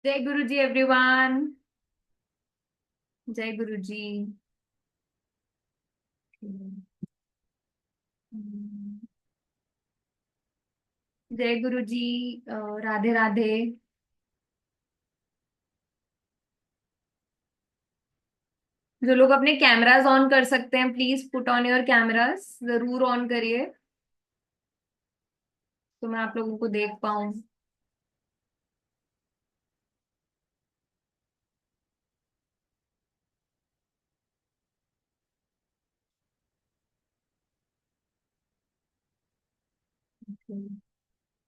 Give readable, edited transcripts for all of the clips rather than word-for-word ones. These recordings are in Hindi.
जय गुरु जी एवरीवन। जय गुरु जी। जय गुरु जी। राधे राधे। जो लोग अपने कैमरास ऑन कर सकते हैं please put on your cameras, जरूर ऑन करिए तो मैं आप लोगों को देख पाऊँ।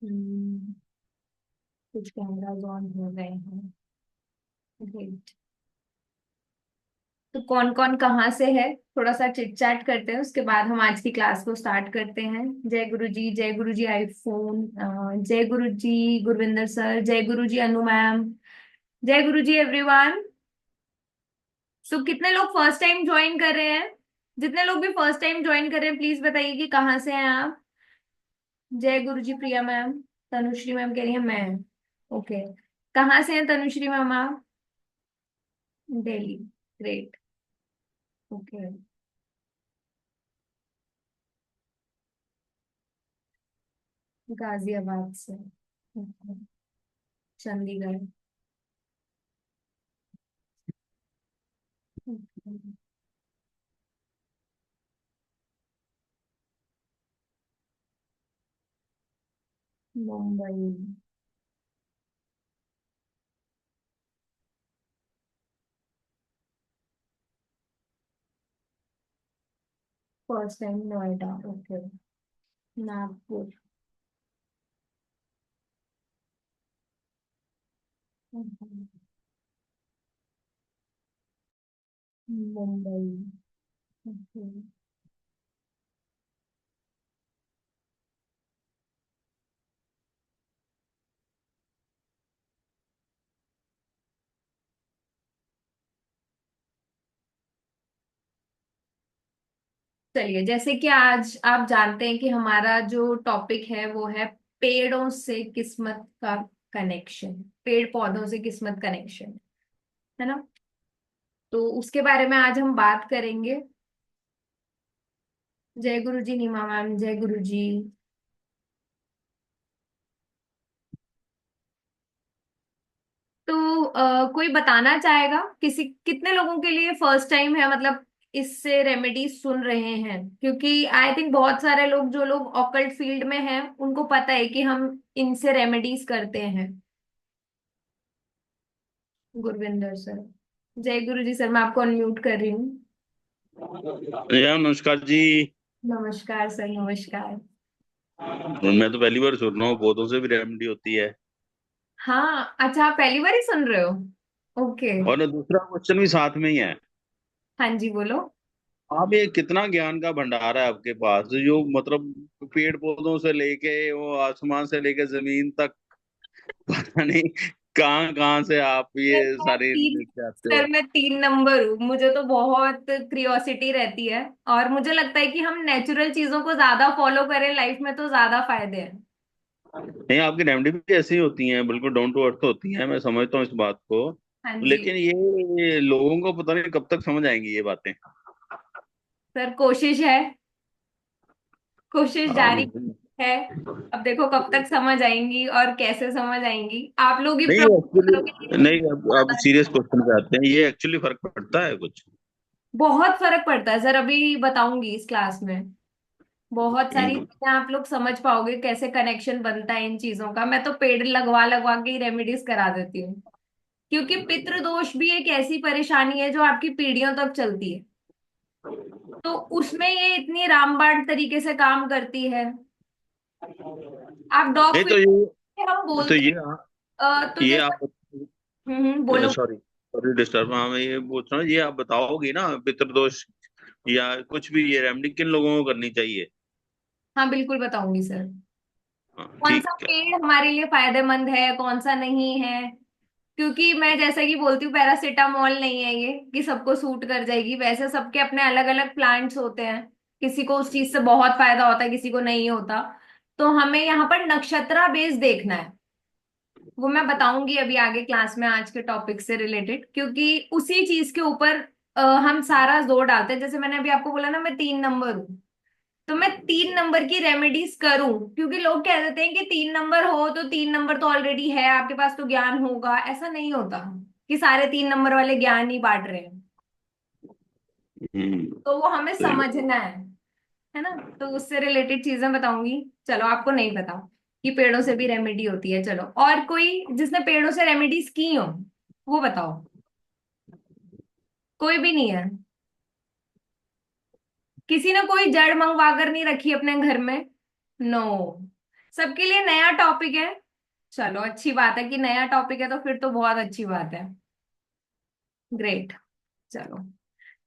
हम्म, कुछ कैमरास ऑन हो गए हैं। ग्रेट। तो कौन कौन कहाँ से है, थोड़ा सा चिट चैट करते हैं, उसके बाद हम आज की क्लास को स्टार्ट करते हैं। जय गुरु जी, जय गुरु जी आईफोन, जय गुरु जी गुरविंदर सर, जय गुरु जी अनु मैम, जय गुरु जी एवरीवन। सो कितने लोग फर्स्ट टाइम ज्वाइन कर रहे हैं? जितने लोग भी फर्स्ट टाइम ज्वाइन कर रहे हैं प्लीज बताइए कि कहाँ से हैं आप। जय गुरु जी प्रिया मैम। तनुश्री मैम कह रही है मैं। ओके। कहाँ से हैं तनुश्री मैम आप? दिल्ली। ग्रेट। ओके। गाजियाबाद से। Okay. Chandigarh. Okay. Mumbai. First time Noida. Okay. Nagpur. Okay. Mumbai. Okay. चलिए, जैसे कि आज आप जानते हैं कि हमारा जो टॉपिक है वो है पेड़ों से किस्मत का कनेक्शन। पेड़ पौधों से किस्मत कनेक्शन, है ना? तो उसके बारे में आज हम बात करेंगे। जय गुरु जी नीमा मैम, जय गुरु जी। तो कोई बताना चाहेगा, किसी कितने लोगों के लिए फर्स्ट टाइम है, मतलब इससे रेमेडी सुन रहे हैं? क्योंकि आई थिंक बहुत सारे लोग, जो लोग ऑकल्ट फील्ड में हैं, उनको पता है कि हम इनसे रेमेडीज करते हैं। गुरविंदर सर। जय गुरु जी सर, मैं आपको अनम्यूट कर रही हूँ। या नमस्कार जी। नमस्कार सर, नमस्कार। मैं तो पहली बार सुन रहा हूँ पौधों से भी रेमेडी होती है। हाँ, अच्छा, आप पहली बार ही सुन रहे हो? ओके। और ना दूसरा क्वेश्चन भी साथ में ही है। हाँ जी, बोलो। आप ये कितना ज्ञान का भंडार है आपके पास, जो मतलब पेड़ पौधों से लेके वो आसमान से लेके जमीन तक पता नहीं कहाँ कहाँ से आप ये मैं सारी तीन लेके आते सर हो। मैं 3 नंबर हूँ, मुझे तो बहुत क्रियोसिटी रहती है। और मुझे लगता है कि हम नेचुरल चीजों को ज्यादा फॉलो करें लाइफ में तो ज्यादा फायदे हैं। नहीं, आपकी रेमेडी भी ऐसी होती हैं, बिल्कुल डाउन टू अर्थ होती हैं, मैं समझता हूँ इस बात को। हाँ जी। लेकिन ये लोगों को पता नहीं कब तक समझ आएंगी ये बातें। सर, कोशिश है, कोशिश हाँ, जारी है। अब देखो कब तक समझ आएंगी और कैसे समझ आएंगी, आप लोग ही नहीं प्रमोट एक्चुअली, करोगे। नहीं अब सीरियस क्वेश्चन पे आते हैं, ये एक्चुअली फर्क पड़ता है कुछ? बहुत फर्क पड़ता है सर, अभी बताऊंगी इस क्लास में। बहुत सारी हम्म। चीजें आप लोग समझ पाओगे, कैसे कनेक्शन बनता है इन चीजों का। मैं तो पेड़ लगवा लगवा के ही रेमेडीज करा देती हूँ। क्योंकि पितृ दोष भी एक ऐसी परेशानी है जो आपकी पीढ़ियों तक चलती है। तो उसमें ये इतनी रामबाण तरीके से काम करती है। आप डॉग नहीं फीड तो हम तो बोलते ये हैं, तो ये जैसे। आप बोलो। सॉरी सॉरी डिस्टर्ब, हाँ मैं ये पूछ रहा हूँ, ये आप बताओगी ना पितृदोष या कुछ भी, ये रेमेडी किन लोगों को करनी चाहिए? हाँ, बिल्कुल बताऊंगी सर। हाँ कौन सा ठीक है। पेड़ हमारे लिए फायदेमंद है, कौन सा नहीं है। क्योंकि मैं जैसा कि बोलती हूँ, पैरासीटामोल नहीं है ये कि सबको सूट कर जाएगी। वैसे सबके अपने अलग अलग प्लांट्स होते हैं। किसी को उस चीज से बहुत फायदा होता है, किसी को नहीं होता। तो हमें यहाँ पर नक्षत्रा बेस देखना है। वो मैं बताऊंगी अभी आगे क्लास में आज के टॉपिक से रिलेटेड, क्योंकि उसी चीज के ऊपर हम सारा जोर डालते हैं। जैसे मैंने अभी आपको बोला ना, मैं 3 नंबर हूँ, तो मैं 3 नंबर की रेमेडीज करूं, क्योंकि लोग कह देते हैं कि 3 नंबर हो तो 3 नंबर तो ऑलरेडी है आपके पास, तो ज्ञान होगा। ऐसा नहीं होता कि सारे 3 नंबर वाले ज्ञान ही बांट रहे हैं। तो वो हमें सही समझना है ना। तो उससे रिलेटेड चीजें बताऊंगी। चलो, आपको नहीं पता कि पेड़ों से भी रेमेडी होती है। चलो, और कोई जिसने पेड़ों से रेमेडीज की हो वो बताओ। कोई भी नहीं है? किसी ने कोई जड़ मंगवा कर नहीं रखी अपने घर में? नो। सबके लिए नया टॉपिक है। चलो, अच्छी बात है कि नया टॉपिक है, तो फिर तो बहुत अच्छी बात है। ग्रेट। चलो,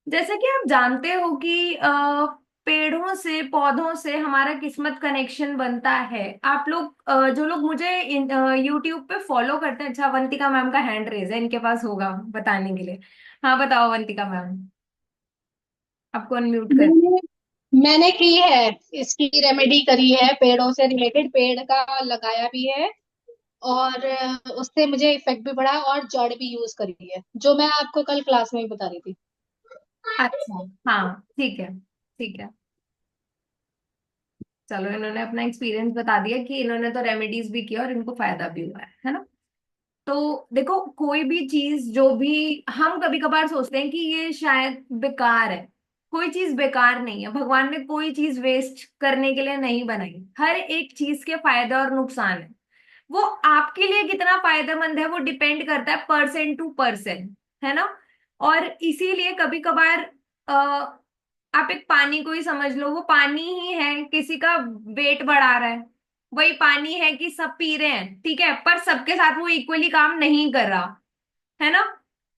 जैसे कि आप जानते हो कि पेड़ों से, पौधों से हमारा किस्मत कनेक्शन बनता है। आप लोग जो लोग मुझे यूट्यूब पे फॉलो करते हैं, अच्छा, अवंतिका मैम का हैंड रेज है, इनके पास होगा बताने के लिए। हाँ, बताओ अवंतिका मैम, आपको अनम्यूट कर। मैंने मैंने की है, इसकी रेमेडी करी है, पेड़ों से रिलेटेड पेड़ का लगाया भी है। और उससे मुझे इफेक्ट भी पड़ा और जड़ भी यूज करी है, जो मैं आपको कल क्लास में भी बता रही थी। अच्छा, हाँ, ठीक है, ठीक है। चलो, इन्होंने अपना एक्सपीरियंस बता दिया कि इन्होंने तो रेमेडीज भी किया और इनको फायदा भी हुआ है ना। तो देखो, कोई भी चीज जो भी हम कभी कभार सोचते हैं कि ये शायद बेकार है, कोई चीज बेकार नहीं है। भगवान ने कोई चीज वेस्ट करने के लिए नहीं बनाई। हर एक चीज के फायदे और नुकसान है। वो आपके लिए कितना फायदेमंद है वो डिपेंड करता है पर्सन टू पर्सन, है ना। और इसीलिए कभी कभार आप एक पानी को ही समझ लो, वो पानी ही है, किसी का वेट बढ़ा रहा है। वही पानी है कि सब पी रहे हैं, ठीक है, पर सबके साथ वो इक्वली काम नहीं कर रहा, है ना।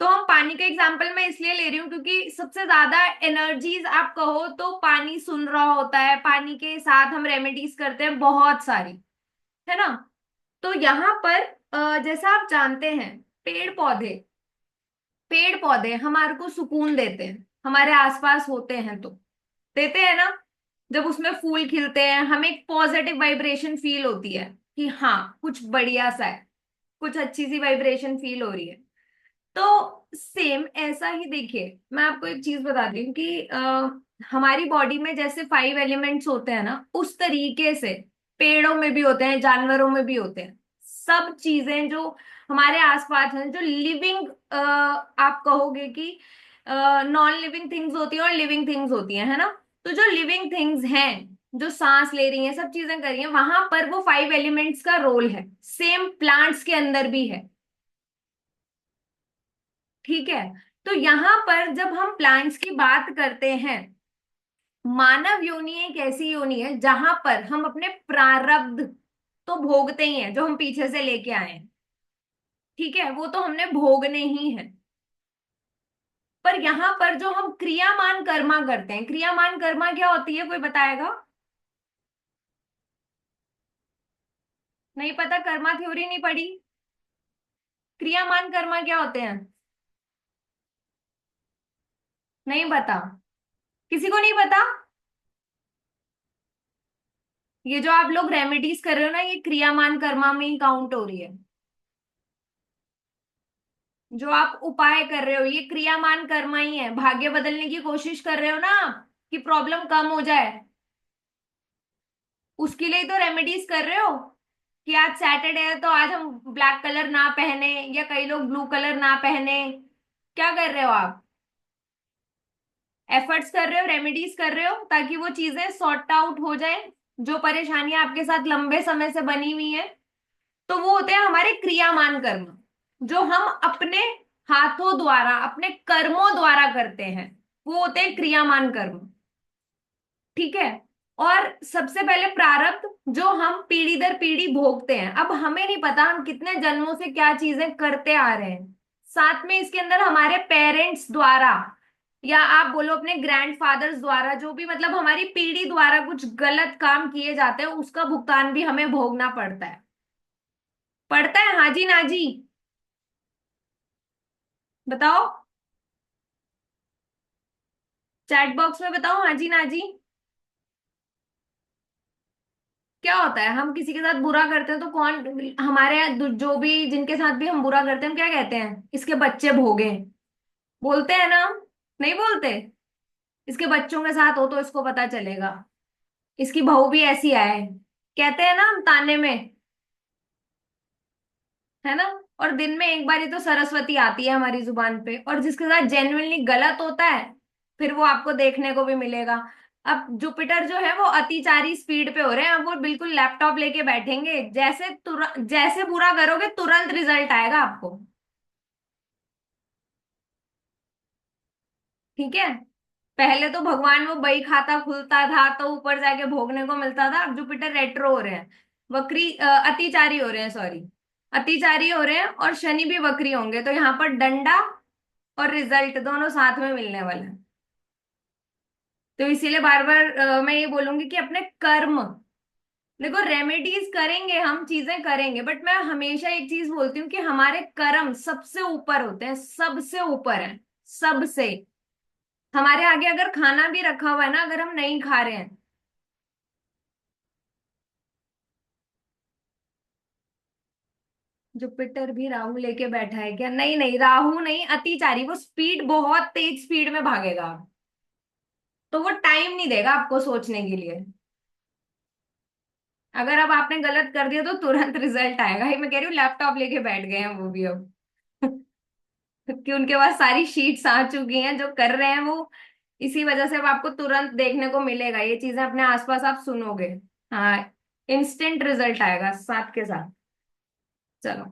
तो हम पानी का एग्जांपल मैं इसलिए ले रही हूँ क्योंकि सबसे ज्यादा एनर्जीज आप कहो तो पानी सुन रहा होता है। पानी के साथ हम रेमेडीज करते हैं बहुत सारी, है ना। तो यहाँ पर जैसा आप जानते हैं, पेड़ पौधे पेड़ पौधे हमारे को सुकून देते हैं। हमारे आसपास होते हैं तो देते हैं ना। जब उसमें फूल खिलते हैं, हमें एक पॉजिटिव वाइब्रेशन फील होती है कि हाँ, कुछ बढ़िया सा है, कुछ अच्छी सी वाइब्रेशन फील हो रही है। तो सेम ऐसा ही देखिए, मैं आपको एक चीज बताती हूँ कि हमारी बॉडी में जैसे 5 एलिमेंट्स होते हैं ना, उस तरीके से पेड़ों में भी होते हैं, जानवरों में भी होते हैं। सब चीजें जो हमारे आसपास हैं, जो लिविंग, आप कहोगे कि नॉन लिविंग थिंग्स होती हैं और लिविंग थिंग्स होती हैं, है ना। तो जो लिविंग थिंग्स हैं, जो सांस ले रही हैं, सब चीजें कर रही हैं, वहां पर वो 5 एलिमेंट्स का रोल है। सेम प्लांट्स के अंदर भी है, ठीक है। तो यहाँ पर जब हम प्लांट्स की बात करते हैं, मानव योनि एक ऐसी योनि है जहां पर हम अपने प्रारब्ध तो भोगते ही हैं, जो हम पीछे से लेके आए हैं, ठीक है, वो तो हमने भोगने ही है। पर यहाँ पर जो हम क्रियामान कर्मा करते हैं, क्रियामान कर्मा क्या होती है, कोई बताएगा? नहीं पता? कर्मा थ्योरी नहीं पढ़ी? क्रियामान कर्मा क्या होते हैं? नहीं पता? किसी को नहीं पता? ये जो आप लोग रेमेडीज कर रहे हो ना, ये क्रियामान कर्मा में ही काउंट हो रही है। जो आप उपाय कर रहे हो, ये क्रियामान कर्म ही है। भाग्य बदलने की कोशिश कर रहे हो ना आप, कि प्रॉब्लम कम हो जाए, उसके लिए तो रेमेडीज कर रहे हो। कि आज सैटरडे है तो आज हम ब्लैक कलर ना पहने, या कई लोग ब्लू कलर ना पहने। क्या कर रहे हो आप? एफर्ट्स कर रहे हो, रेमेडीज कर रहे हो, ताकि वो चीजें सॉर्ट आउट हो जाए, जो परेशानियां आपके साथ लंबे समय से बनी हुई है। तो वो होते हैं हमारे क्रियामान कर्म, जो हम अपने हाथों द्वारा, अपने कर्मों द्वारा करते हैं। वो होते हैं क्रियामान कर्म, ठीक है। और सबसे पहले प्रारब्ध, जो हम पीढ़ी दर पीढ़ी भोगते हैं। अब हमें नहीं पता हम कितने जन्मों से क्या चीजें करते आ रहे हैं। साथ में इसके अंदर हमारे पेरेंट्स द्वारा, या आप बोलो अपने ग्रैंडफादर्स द्वारा, जो भी मतलब हमारी पीढ़ी द्वारा कुछ गलत काम किए जाते हैं, उसका भुगतान भी हमें भोगना पड़ता है, हाँ जी ना जी? बताओ, चैट बॉक्स में बताओ, हाँ जी ना जी? क्या होता है, हम किसी के साथ बुरा करते हैं तो कौन, हमारे यहाँ जो भी, जिनके साथ भी हम बुरा करते हैं, हम क्या कहते हैं, इसके बच्चे भोगे, बोलते हैं ना? नहीं बोलते? इसके बच्चों के साथ हो तो इसको पता चलेगा, इसकी बहू भी ऐसी आए, कहते हैं ना हम ताने में, है ना? और दिन में एक बार ही तो सरस्वती आती है हमारी जुबान पे, और जिसके साथ जेन्युइनली गलत होता है फिर वो आपको देखने को भी मिलेगा। अब जुपिटर जो है वो अतिचारी स्पीड पे हो रहे हैं, अब वो बिल्कुल लैपटॉप लेके बैठेंगे, जैसे तुरंत, जैसे बुरा करोगे तुरंत रिजल्ट आएगा आपको। ठीक है? पहले तो भगवान वो बही खाता खुलता था तो ऊपर जाके भोगने को मिलता था, अब जुपिटर रेट्रो हो रहे हैं, अतिचारी हो रहे हैं, सॉरी, अतिचारी हो रहे हैं, और शनि भी वक्री होंगे, तो यहाँ पर डंडा और रिजल्ट दोनों साथ में मिलने वाले हैं। तो इसीलिए बार बार मैं ये बोलूंगी कि अपने कर्म, देखो रेमेडीज करेंगे, हम चीजें करेंगे, बट मैं हमेशा एक चीज बोलती हूँ कि हमारे कर्म सबसे ऊपर होते हैं, सबसे ऊपर है, सबसे। हमारे आगे अगर खाना भी रखा हुआ है ना, अगर हम नहीं खा रहे हैं, जुपिटर भी राहु लेके बैठा है क्या? नहीं नहीं, राहु नहीं, अतिचारी, वो स्पीड, बहुत तेज स्पीड में भागेगा, तो वो टाइम नहीं देगा आपको सोचने के लिए। अगर अब आपने गलत कर दिया तो तुरंत रिजल्ट आएगा, ही मैं कह रही हूँ, लैपटॉप लेके बैठ गए हैं वो भी अब। कि उनके पास सारी शीट्स आ चुकी हैं, जो कर रहे हैं वो, इसी वजह से अब आपको तुरंत देखने को मिलेगा, ये चीजें अपने आसपास आप सुनोगे। हाँ, इंस्टेंट रिजल्ट आएगा साथ के साथ। चलो,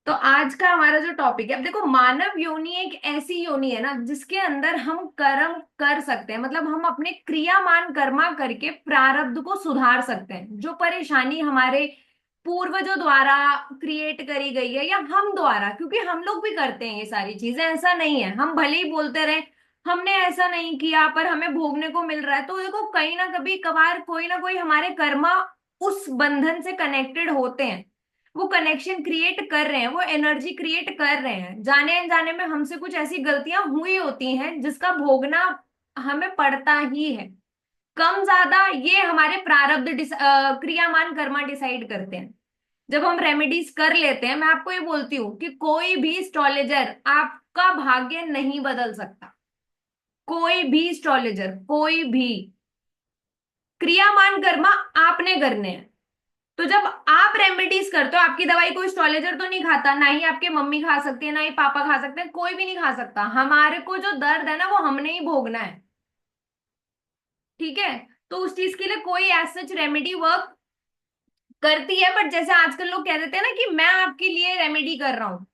तो आज का हमारा जो टॉपिक है, अब देखो, मानव योनि एक ऐसी योनि है ना जिसके अंदर हम कर्म कर सकते हैं, मतलब हम अपने क्रियामान कर्मा करके प्रारब्ध को सुधार सकते हैं, जो परेशानी हमारे पूर्वजों द्वारा क्रिएट करी गई है, या हम द्वारा, क्योंकि हम लोग भी करते हैं ये सारी चीजें, ऐसा नहीं है हम भले ही बोलते रहे हमने ऐसा नहीं किया पर हमें भोगने को मिल रहा है, तो देखो कहीं ना कभी कभार कोई ना कोई हमारे कर्मा उस बंधन से कनेक्टेड होते हैं, वो कनेक्शन क्रिएट कर रहे हैं, वो एनर्जी क्रिएट कर रहे हैं, जाने अनजाने में हमसे कुछ ऐसी गलतियां हुई होती हैं जिसका भोगना हमें पड़ता ही है, कम ज्यादा ये हमारे प्रारब्ध क्रियामान कर्मा डिसाइड करते हैं। जब हम रेमेडीज कर लेते हैं, मैं आपको ये बोलती हूँ कि कोई भी एस्ट्रोलॉजर आपका भाग्य नहीं बदल सकता, कोई भी एस्ट्रोलॉजर, कोई भी, क्रियामान कर्मा आपने करने हैं। तो जब आप रेमेडीज करते हो, आपकी दवाई कोई एस्ट्रोलॉजर तो नहीं खाता, ना ही आपके मम्मी खा सकती है, ना ही पापा खा सकते हैं, कोई भी नहीं खा सकता, हमारे को जो दर्द है ना वो हमने ही भोगना है। ठीक है? तो उस चीज के लिए कोई एज सच रेमेडी वर्क करती है, बट जैसे आजकल लोग कह देते हैं ना कि मैं आपके लिए रेमेडी कर रहा हूं,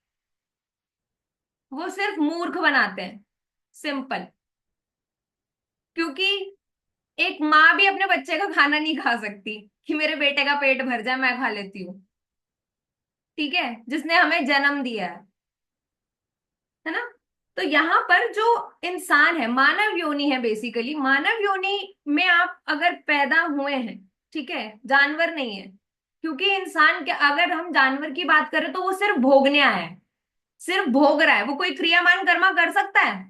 वो सिर्फ मूर्ख बनाते हैं, सिंपल। क्योंकि एक माँ भी अपने बच्चे का खाना नहीं खा सकती कि मेरे बेटे का पेट भर जाए मैं खा लेती हूँ, ठीक है, जिसने हमें जन्म दिया है ना? तो यहाँ पर जो इंसान है, मानव योनि है, बेसिकली मानव योनि में आप अगर पैदा हुए हैं, ठीक है, जानवर नहीं है, क्योंकि इंसान के, अगर हम जानवर की बात करें तो वो सिर्फ भोगने आया है, सिर्फ भोग रहा है, वो कोई क्रियामान कर्मा कर सकता है?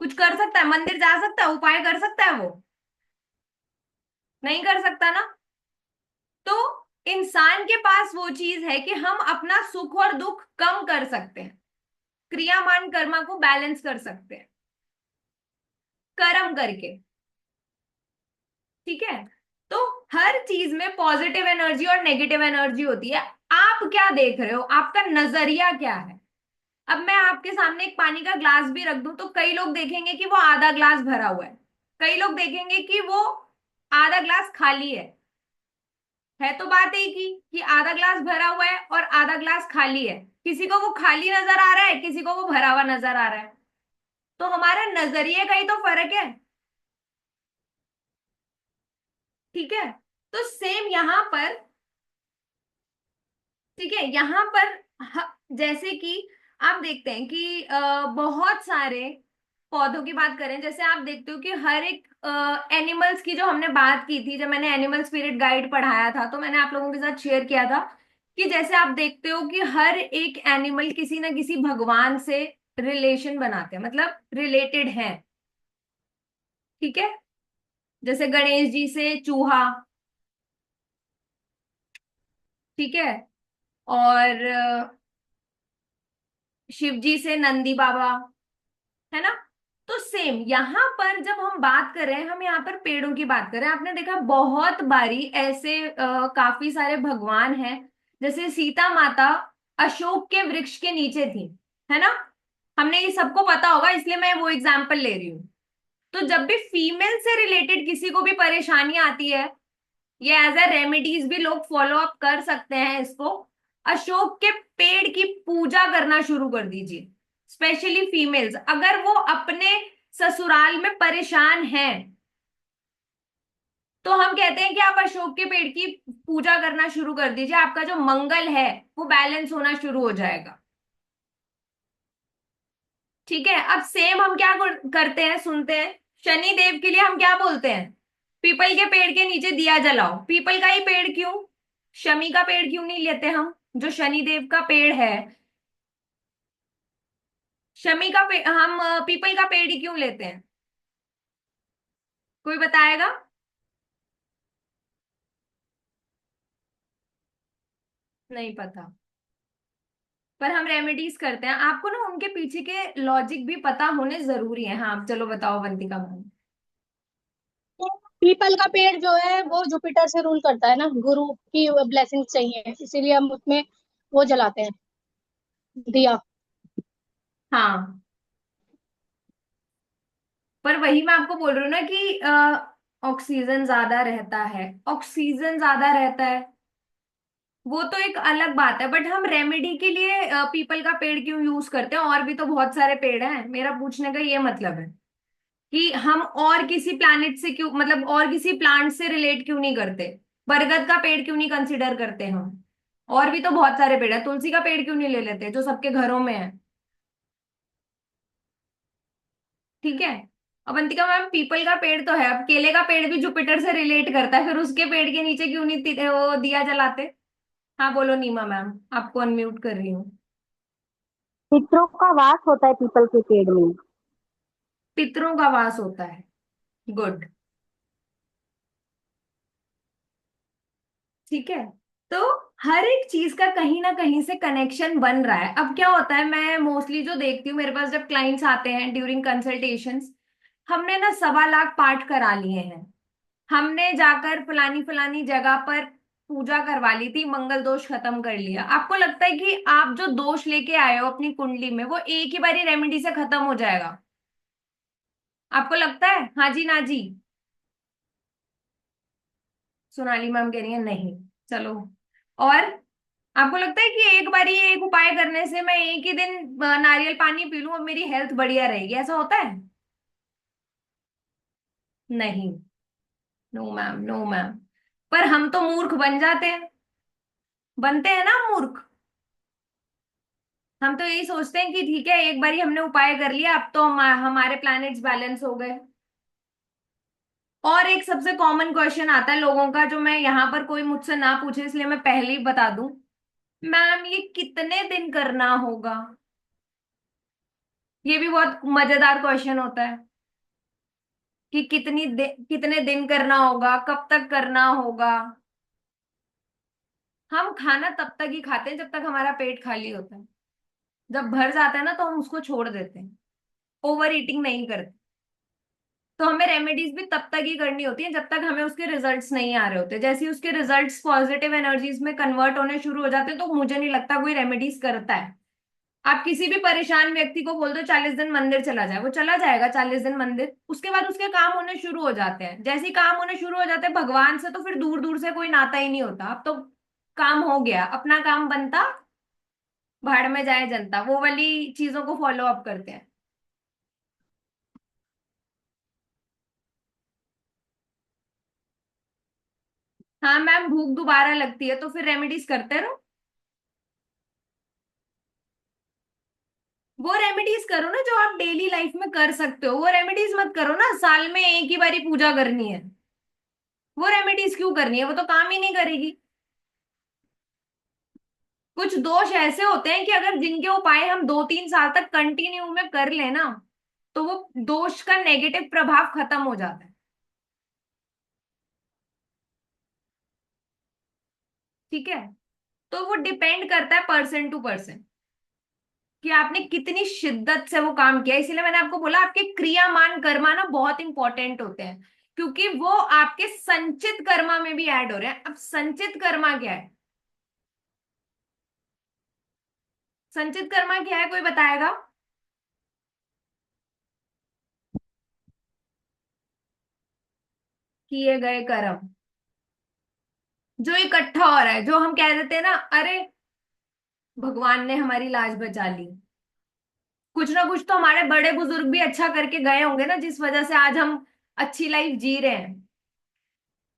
कुछ कर सकता है? मंदिर जा सकता है? उपाय कर सकता है वो? नहीं कर सकता ना। तो इंसान के पास वो चीज है कि हम अपना सुख और दुख कम कर सकते हैं, क्रियामान कर्मा को बैलेंस कर सकते हैं कर्म करके। ठीक है? तो हर चीज में पॉजिटिव एनर्जी और नेगेटिव एनर्जी होती है, आप क्या देख रहे हो, आपका नजरिया क्या है। अब मैं आपके सामने एक पानी का ग्लास भी रख दूं तो कई लोग देखेंगे कि वो आधा ग्लास भरा हुआ है, कई लोग देखेंगे कि वो आधा ग्लास खाली है तो बात एक ही कि आधा ग्लास भरा हुआ है और आधा ग्लास खाली है, किसी को वो खाली नजर आ रहा है, किसी को वो भरा हुआ नजर आ रहा है, तो हमारा नजरिए का ही तो फर्क है। ठीक है? तो सेम यहां पर, ठीक है, यहाँ पर जैसे कि आप देखते हैं कि बहुत सारे पौधों की बात करें, जैसे आप देखते हो कि हर एक एनिमल्स की, जो हमने बात की थी, जब मैंने एनिमल स्पिरिट गाइड पढ़ाया था तो मैंने आप लोगों के साथ शेयर किया था कि जैसे आप देखते हो कि हर एक एनिमल किसी ना किसी भगवान से रिलेशन बनाते हैं, मतलब रिलेटेड है। ठीक है? जैसे गणेश जी से चूहा, ठीक है। और शिव जी से नंदी बाबा, है ना। तो सेम यहाँ पर जब हम बात कर रहे हैं, हम यहाँ पर पेड़ों की बात कर रहे हैं। आपने देखा बहुत बारी ऐसे काफी सारे भगवान हैं, जैसे सीता माता अशोक के वृक्ष के नीचे थी, है ना। हमने ये सबको पता होगा, इसलिए मैं वो एग्जाम्पल ले रही हूँ। तो जब भी फीमेल से रिलेटेड किसी को भी परेशानी आती है, ये एज अ रेमेडीज भी लोग फॉलो अप कर सकते हैं इसको। अशोक के पेड़ की पूजा करना शुरू कर दीजिए। स्पेशली फीमेल्स, अगर वो अपने ससुराल में परेशान हैं, तो हम कहते हैं कि आप अशोक के पेड़ की पूजा करना शुरू कर दीजिए। आपका जो मंगल है वो बैलेंस होना शुरू हो जाएगा। ठीक है। अब सेम हम क्या करते हैं, सुनते हैं। शनि देव के लिए हम क्या बोलते हैं? पीपल के पेड़ के नीचे दिया जलाओ। पीपल का ही पेड़ क्यों, शमी का पेड़ क्यों नहीं लेते हम, जो शनि देव का पेड़ है? शमी का पेड़ हम पीपल का पेड़ ही क्यों लेते हैं? कोई बताएगा? नहीं पता। पर हम रेमेडीज करते हैं। आपको ना उनके पीछे के लॉजिक भी पता होने जरूरी है। हाँ चलो बताओ वंतिका मैम। पीपल का पेड़ जो है वो जुपिटर से रूल करता है ना, गुरु की ब्लेसिंग चाहिए, इसीलिए हम उसमें वो जलाते हैं, दिया। हाँ, पर वही मैं आपको बोल रही हूँ ना कि ऑक्सीजन ज्यादा रहता है, ऑक्सीजन ज्यादा रहता है, वो तो एक अलग बात है। बट हम रेमेडी के लिए पीपल का पेड़ क्यों यूज करते हैं? और भी तो बहुत सारे पेड़ हैं। मेरा पूछने का ये मतलब है कि हम और किसी प्लैनेट से क्यों, मतलब और किसी प्लांट से रिलेट क्यों नहीं करते? बरगद का पेड़ क्यों नहीं कंसिडर करते हम? और भी तो बहुत सारे पेड़ है। तुलसी का पेड़ क्यों नहीं ले लेते, जो सबके घरों में है? ठीक है। अवंतिका मैम, पीपल का पेड़ तो है, अब केले का पेड़ भी जुपिटर से रिलेट करता है, फिर उसके पेड़ के नीचे क्यों नहीं वो दिया जलाते? हाँ बोलो नीमा मैम, आपको अनम्यूट कर रही हूँ। पितरों का वास होता है पीपल के पेड़ में। पितरों का वास होता है, गुड। ठीक है। तो हर एक चीज का कहीं ना कहीं से कनेक्शन बन रहा है। अब क्या होता है, मैं मोस्टली जो देखती हूँ, मेरे पास जब क्लाइंट्स आते हैं ड्यूरिंग कंसल्टेशंस, हमने ना 1.25 लाख पाठ करा लिए हैं। हमने जाकर फलानी फलानी जगह पर पूजा करवा ली थी, मंगल दोष खत्म कर लिया। आपको लगता है कि आप जो दोष लेके आए हो अपनी कुंडली में, वो एक ही बारी रेमेडी से खत्म हो जाएगा? आपको लगता है? हाँ जी ना जी। सोनाली मैम कह रही है नहीं। चलो। और आपको लगता है कि एक बारी ये एक उपाय करने से, मैं एक ही दिन नारियल पानी पी लूं और मेरी हेल्थ बढ़िया रहेगी, ऐसा होता है? नहीं। No ma'am, no ma'am. पर हम तो मूर्ख बन जाते हैं, बनते हैं ना मूर्ख। हम तो यही सोचते हैं कि ठीक है, एक बारी हमने उपाय कर लिया, अब तो हमारे प्लैनेट्स बैलेंस हो गए। और एक सबसे कॉमन क्वेश्चन आता है लोगों का, जो मैं यहाँ पर कोई मुझसे ना पूछे इसलिए मैं पहले ही बता दूं। मैम ये कितने दिन करना होगा? ये भी बहुत मजेदार क्वेश्चन होता है कि कितने दिन करना होगा, कब तक करना होगा। हम खाना तब तक ही खाते हैं जब तक हमारा पेट खाली होता है। जब भर जाता है ना, तो हम उसको छोड़ देते हैं। ओवर ईटिंग नहीं करते। तो हमें रेमेडीज भी तब तक ही करनी होती है जब तक हमें उसके रिजल्ट्स नहीं आ रहे होते। जैसे ही उसके रिजल्ट्स पॉजिटिव एनर्जीज में कन्वर्ट होने शुरू हो जाते हैं, तो मुझे नहीं लगता कोई रेमेडीज करता है। आप किसी भी परेशान व्यक्ति को बोल दो 40 दिन मंदिर चला जाए, वो चला जाएगा 40 दिन मंदिर। उसके बाद उसके काम होने शुरू हो जाते हैं। जैसे ही काम होने शुरू हो जाते हैं भगवान से, तो फिर दूर दूर से कोई नाता ही नहीं होता। अब तो काम हो गया, अपना काम बनता, भाड़ में जाए जनता, वो वाली चीजों को फॉलो अप करते हैं। हाँ मैम, भूख दोबारा लगती है तो फिर रेमेडीज करते रहो। वो रेमेडीज करो ना जो आप डेली लाइफ में कर सकते हो। वो रेमेडीज मत करो ना, साल में एक ही बारी पूजा करनी है। वो रेमेडीज क्यों करनी है, वो तो काम ही नहीं करेगी। कुछ दोष ऐसे होते हैं कि अगर जिनके उपाय हम 2-3 साल तक कंटिन्यू में कर लेना, तो वो दोष का नेगेटिव प्रभाव खत्म हो जाता है। ठीक है। तो वो डिपेंड करता है पर्सन टू पर्सन कि आपने कितनी शिद्दत से वो काम किया। इसीलिए मैंने आपको बोला आपके क्रियामान कर्मा ना बहुत इंपॉर्टेंट होते हैं, क्योंकि वो आपके संचित कर्मा में भी ऐड हो रहे हैं। अब संचित कर्मा क्या है? संचित कर्मा क्या है, कोई बताएगा? किए गए कर्म जो इकट्ठा हो रहा है, जो हम कह देते हैं ना, अरे भगवान ने हमारी लाज बचा ली। कुछ ना कुछ तो हमारे बड़े बुजुर्ग भी अच्छा करके गए होंगे ना, जिस वजह से आज हम अच्छी लाइफ जी रहे हैं।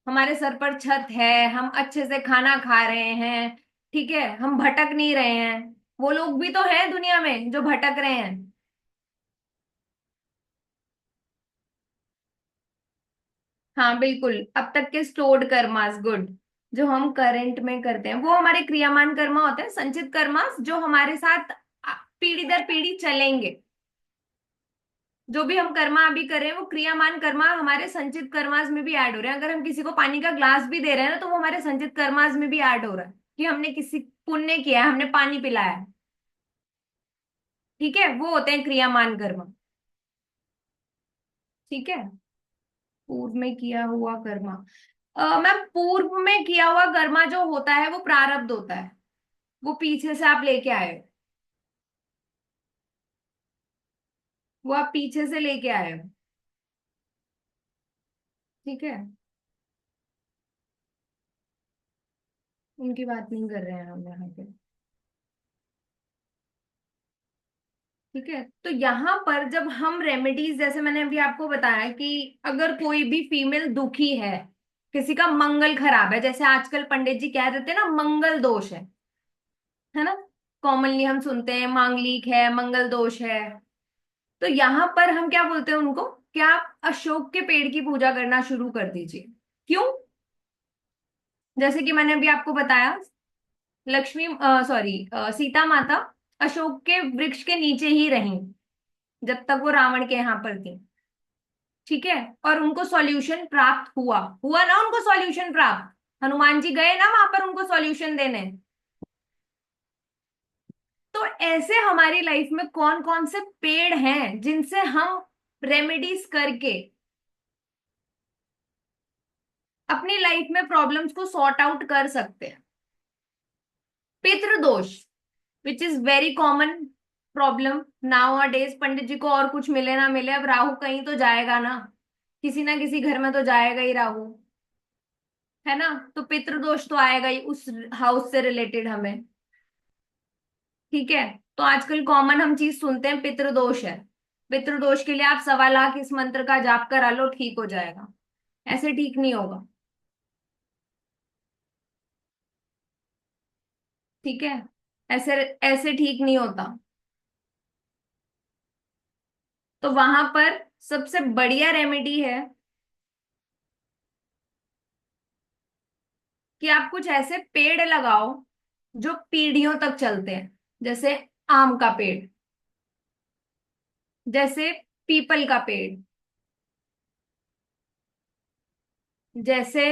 हमारे सर पर छत है, हम अच्छे से खाना खा रहे हैं, ठीक है, हम भटक नहीं रहे हैं। वो लोग भी तो हैं दुनिया में जो भटक रहे हैं। हाँ बिल्कुल, अब तक के स्टोर्ड कर्मास, गुड। जो हम करंट में करते हैं वो हमारे क्रियामान कर्मा होते हैं। संचित कर्मास जो हमारे साथ पीढ़ी दर पीढ़ी चलेंगे। जो भी हम कर्मा अभी कर रहे हैं वो क्रियामान कर्मा हमारे संचित कर्मास में भी ऐड हो रहे हैं। अगर हम किसी को पानी का ग्लास भी दे रहे हैं ना, तो वो हमारे संचित कर्मास में भी ऐड हो रहा है कि हमने किसी पुण्य किया है, हमने पानी पिलाया है। ठीक है, वो होते हैं क्रियामान कर्म। ठीक है, पूर्व में किया हुआ कर्मा। मैम पूर्व में किया हुआ कर्मा जो होता है वो प्रारब्ध होता है। वो पीछे से आप लेके आए हो। वो आप पीछे से लेके आए हो। ठीक है, उनकी बात नहीं कर रहे हैं हम यहाँ पे। ठीक है, तो यहाँ पर जब हम रेमेडीज, जैसे मैंने अभी आपको बताया कि अगर कोई भी फीमेल दुखी है, किसी का मंगल खराब है, जैसे आजकल पंडित जी कह देते हैं ना मंगल दोष है ना, कॉमनली हम सुनते हैं मांगलिक है, मंगल दोष है। तो यहाँ पर हम क्या बोलते हैं उनको, क्या आप अशोक के पेड़ की पूजा करना शुरू कर दीजिए। क्यों? जैसे कि मैंने अभी आपको बताया, लक्ष्मी सॉरी सीता माता अशोक के वृक्ष के नीचे ही रहीं जब तक वो रावण के यहाँ पर थी। ठीक है, और उनको सॉल्यूशन प्राप्त हुआ, हुआ ना उनको सॉल्यूशन प्राप्त। हनुमान जी गए ना वहां पर उनको सॉल्यूशन देने। तो ऐसे हमारी लाइफ में कौन कौन से पेड़ हैं जिनसे हम रेमेडीज करके अपनी लाइफ में प्रॉब्लम्स को सॉर्ट आउट कर सकते हैं। पितृदोष, which is very common problem nowadays. पंडित जी को और कुछ मिले ना मिले, अब राहु कहीं तो जाएगा ना, किसी ना किसी घर में तो जाएगा ही राहु, है ना। तो पितृदोष तो आएगा ही उस हाउस से रिलेटेड हमें। ठीक है, तो आजकल कॉमन हम चीज सुनते हैं पितृदोष है। पितृदोष के लिए आप 1.25 लाख इस मंत्र का जाप करा लो, ठीक हो जाएगा। ऐसे ठीक नहीं होगा। ठीक है, ऐसे ऐसे ठीक नहीं होता। तो वहां पर सबसे बढ़िया रेमेडी है कि आप कुछ ऐसे पेड़ लगाओ जो पीढ़ियों तक चलते हैं। जैसे आम का पेड़, जैसे पीपल का पेड़, जैसे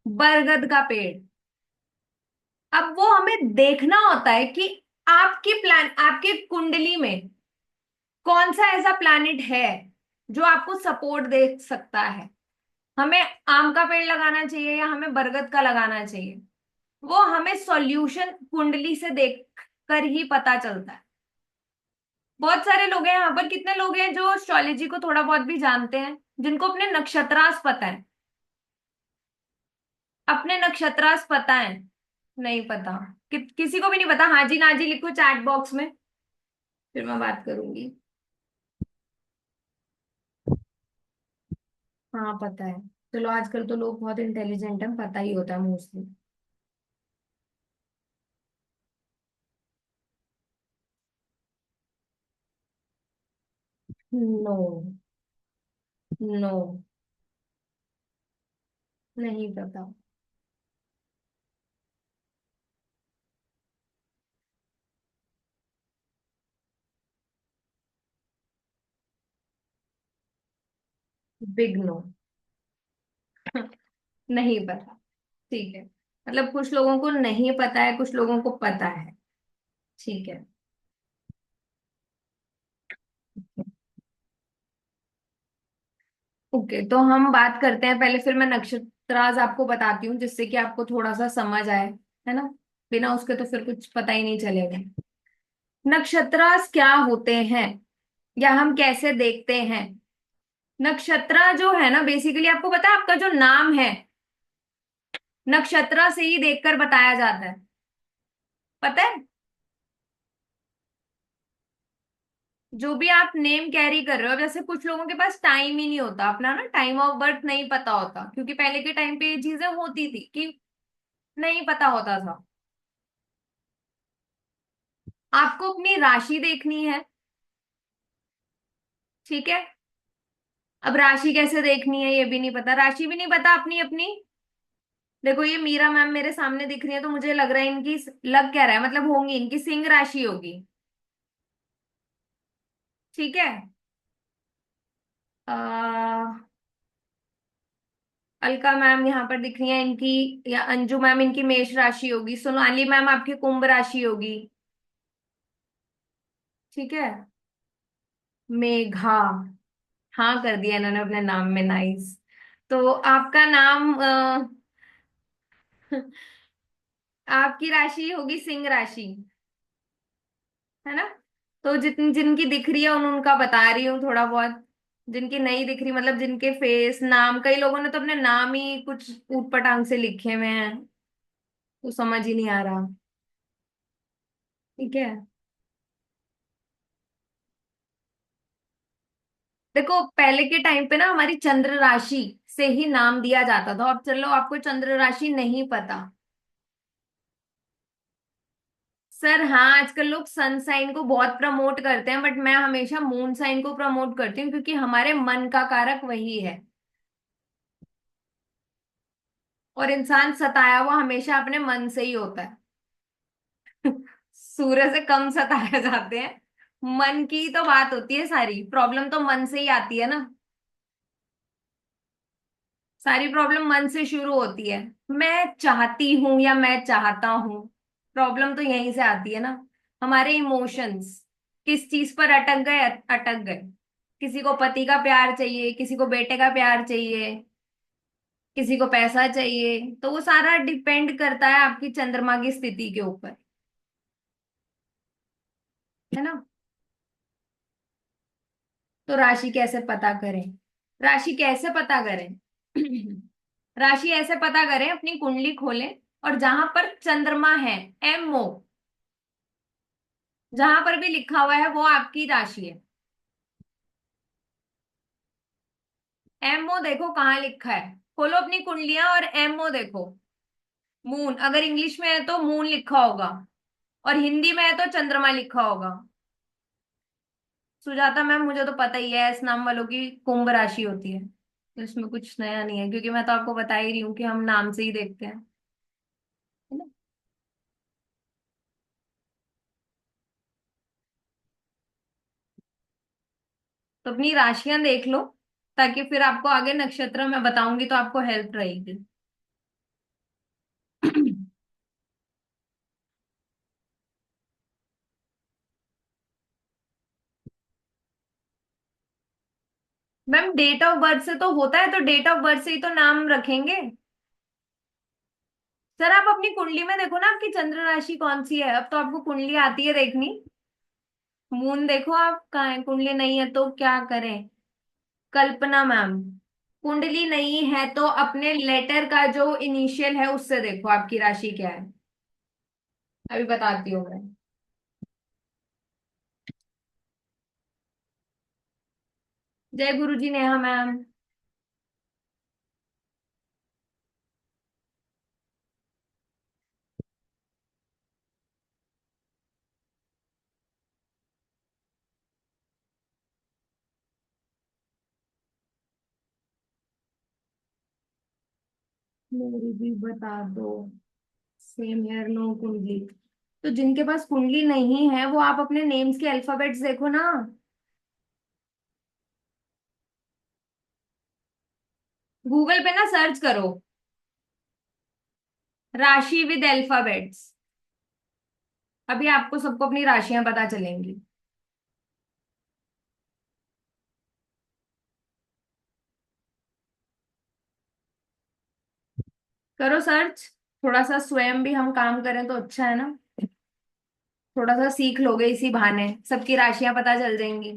बरगद का पेड़। अब वो हमें देखना होता है कि आपकी प्लान, आपकी कुंडली में कौन सा ऐसा प्लैनेट है जो आपको सपोर्ट दे सकता है। हमें आम का पेड़ लगाना चाहिए या हमें बरगद का लगाना चाहिए, वो हमें सॉल्यूशन कुंडली से देख कर ही पता चलता है। बहुत सारे लोग हैं यहाँ पर, कितने लोग हैं जो एस्ट्रोलॉजी को थोड़ा बहुत भी जानते हैं, जिनको अपने नक्षत्रांश पता है? अपने नक्षत्रांश पता है? नहीं पता। किसी को भी नहीं पता? हाँ जी ना जी लिखो चैट बॉक्स में, फिर मैं बात करूंगी। हाँ पता है। चलो, आजकल तो लोग बहुत इंटेलिजेंट हैं, पता ही होता है मोस्टली। नो, नो, नहीं पता। Big no. नहीं पता। ठीक है, मतलब कुछ लोगों को नहीं पता है, कुछ लोगों को पता है। ठीक है। ओके, तो हम बात करते हैं पहले, फिर मैं नक्षत्राज आपको बताती हूँ जिससे कि आपको थोड़ा सा समझ आए, है ना। बिना उसके तो फिर कुछ पता ही नहीं चलेगा। नक्षत्रास क्या होते हैं या हम कैसे देखते हैं। नक्षत्र जो है ना, बेसिकली आपको पता है आपका जो नाम है नक्षत्र से ही देखकर बताया जाता है, पता है। जो भी आप नेम कैरी कर रहे हो, जैसे कुछ लोगों के पास टाइम ही नहीं होता, अपना ना टाइम ऑफ बर्थ नहीं पता होता, क्योंकि पहले के टाइम पे ये चीजें होती थी कि नहीं पता होता था। आपको अपनी राशि देखनी है, ठीक है। अब राशि कैसे देखनी है ये भी नहीं पता, राशि भी नहीं पता अपनी अपनी। देखो ये मीरा मैम मेरे सामने दिख रही है, तो मुझे लग रहा है इनकी, लग क्या रहा है मतलब होंगी, इनकी सिंह राशि होगी, ठीक है। आ, अलका मैम यहाँ पर दिख रही है इनकी, या अंजू मैम इनकी मेष राशि होगी, सोनाली मैम आपकी कुंभ राशि होगी, ठीक है। मेघा, हाँ कर दिया इन्होंने अपने नाम में, नाइस। तो आपका नाम आपकी राशि होगी सिंह राशि, है ना। तो जितनी जिनकी दिख रही है उनका बता रही हूँ थोड़ा बहुत, जिनकी नहीं दिख रही मतलब जिनके फेस नाम, कई लोगों ने तो अपने नाम ही कुछ ऊट पटांग से लिखे हुए हैं, तो समझ ही नहीं आ रहा, ठीक है। देखो पहले के टाइम पे ना हमारी चंद्र राशि से ही नाम दिया जाता था, और चलो आपको चंद्र राशि नहीं पता। सर हाँ, आजकल लोग सन साइन को बहुत प्रमोट करते हैं, बट मैं हमेशा मून साइन को प्रमोट करती हूँ, क्योंकि हमारे मन का कारक वही है, और इंसान सताया हुआ हमेशा अपने मन से ही होता है। सूर्य से कम सताए जाते हैं, मन की तो बात होती है, सारी प्रॉब्लम तो मन से ही आती है ना। सारी प्रॉब्लम मन से शुरू होती है। मैं चाहती हूं या मैं चाहता हूं, प्रॉब्लम तो यहीं से आती है ना। हमारे इमोशंस किस चीज पर अटक गए, अटक गए। किसी को पति का प्यार चाहिए, किसी को बेटे का प्यार चाहिए, किसी को पैसा चाहिए, तो वो सारा डिपेंड करता है आपकी चंद्रमा की स्थिति के ऊपर, है ना। तो राशि कैसे पता करें, राशि कैसे पता करें। राशि ऐसे पता करें, अपनी कुंडली खोलें, और जहां पर चंद्रमा है, MO, जहां पर भी लिखा हुआ है वो आपकी राशि है। MO देखो कहाँ लिखा है, खोलो अपनी कुंडलियां और MO देखो। मून, अगर इंग्लिश में है तो मून लिखा होगा, और हिंदी में है तो चंद्रमा लिखा होगा। सुजाता मैम मुझे तो पता ही है, इस नाम वालों की कुंभ राशि होती है, तो इसमें कुछ नया नहीं है, क्योंकि मैं तो आपको बता ही रही हूँ कि हम नाम से ही देखते हैं, है ना। तो अपनी राशियां देख लो, ताकि फिर आपको आगे नक्षत्र में बताऊंगी तो आपको हेल्प रहेगी। मैम डेट ऑफ बर्थ से तो होता है, तो डेट ऑफ बर्थ से ही तो नाम रखेंगे। सर आप अपनी कुंडली में देखो ना, आपकी चंद्र राशि कौन सी है, अब तो आपको कुंडली आती है देखनी। मून देखो आप कहाँ है, कुंडली नहीं है तो क्या करें। कल्पना मैम, कुंडली नहीं है तो अपने लेटर का जो इनिशियल है उससे देखो आपकी राशि क्या है, अभी बताती हूँ मैं। जय गुरु जी नेहा मैम। मेरी भी बता दो। सेम हेयर नो कुंडली, तो जिनके पास कुंडली नहीं है वो आप अपने नेम्स के अल्फाबेट्स देखो ना। गूगल पे ना सर्च करो। राशि विद अल्फाबेट्स। अभी आपको सबको अपनी राशियां पता चलेंगी। करो सर्च। थोड़ा सा स्वयं भी हम काम करें तो अच्छा है ना। थोड़ा सा सीख लोगे इसी बहाने, सबकी राशियां पता चल जाएंगी।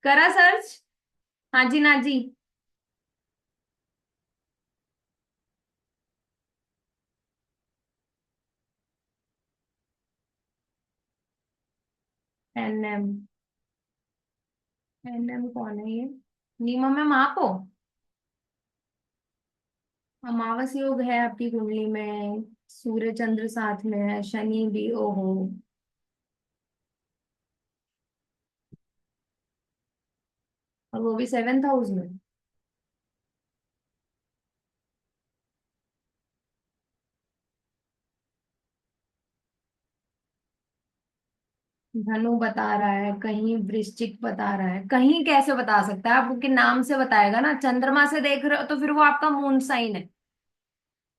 करा सर्च। हाँ जी ना जी। एनएम। एनएम कौन है ये? नीमा में आप हो? अमावस योग है आपकी कुंडली में। सूर्य चंद्र साथ में है, शनि भी, ओहो। और वो भी 7th हाउस में। धनु बता रहा है, कहीं वृश्चिक बता रहा है, कहीं कैसे बता सकता है? आपके नाम से बताएगा ना, चंद्रमा से देख रहे हो तो फिर वो आपका मून साइन है।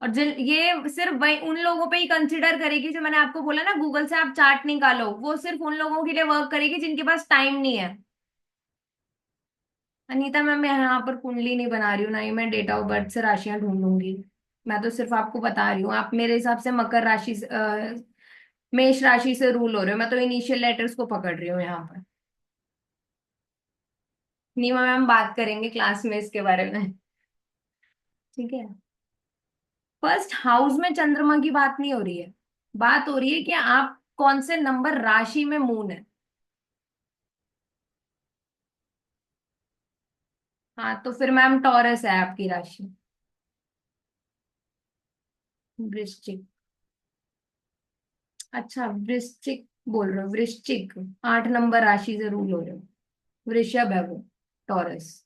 और जिन ये सिर्फ वही उन लोगों पे ही कंसिडर करेगी, जो मैंने आपको बोला ना गूगल से आप चार्ट निकालो, वो सिर्फ उन लोगों के लिए वर्क करेगी जिनके पास टाइम नहीं है। अनीता मैम, मैं यहाँ पर कुंडली नहीं बना रही हूँ, ना ही मैं डेट ऑफ बर्थ से राशियां ढूंढूंगी। मैं तो सिर्फ आपको बता रही हूँ, आप मेरे हिसाब से मकर राशि मेष राशि से रूल हो रहे हो। मैं तो इनिशियल लेटर्स को पकड़ रही हूँ यहाँ पर। नीमा मैम बात करेंगे क्लास में इसके बारे में। ठीक है। फर्स्ट हाउस में चंद्रमा की बात नहीं हो रही है। बात हो रही है कि आप कौन से नंबर राशि में मून है। हाँ तो फिर मैम टॉरस है आपकी राशि। वृश्चिक। अच्छा वृश्चिक बोल रहे हो, वृश्चिक। 8 नंबर राशि से रूल हो रहे हो। वृषभ है वो। टॉरस।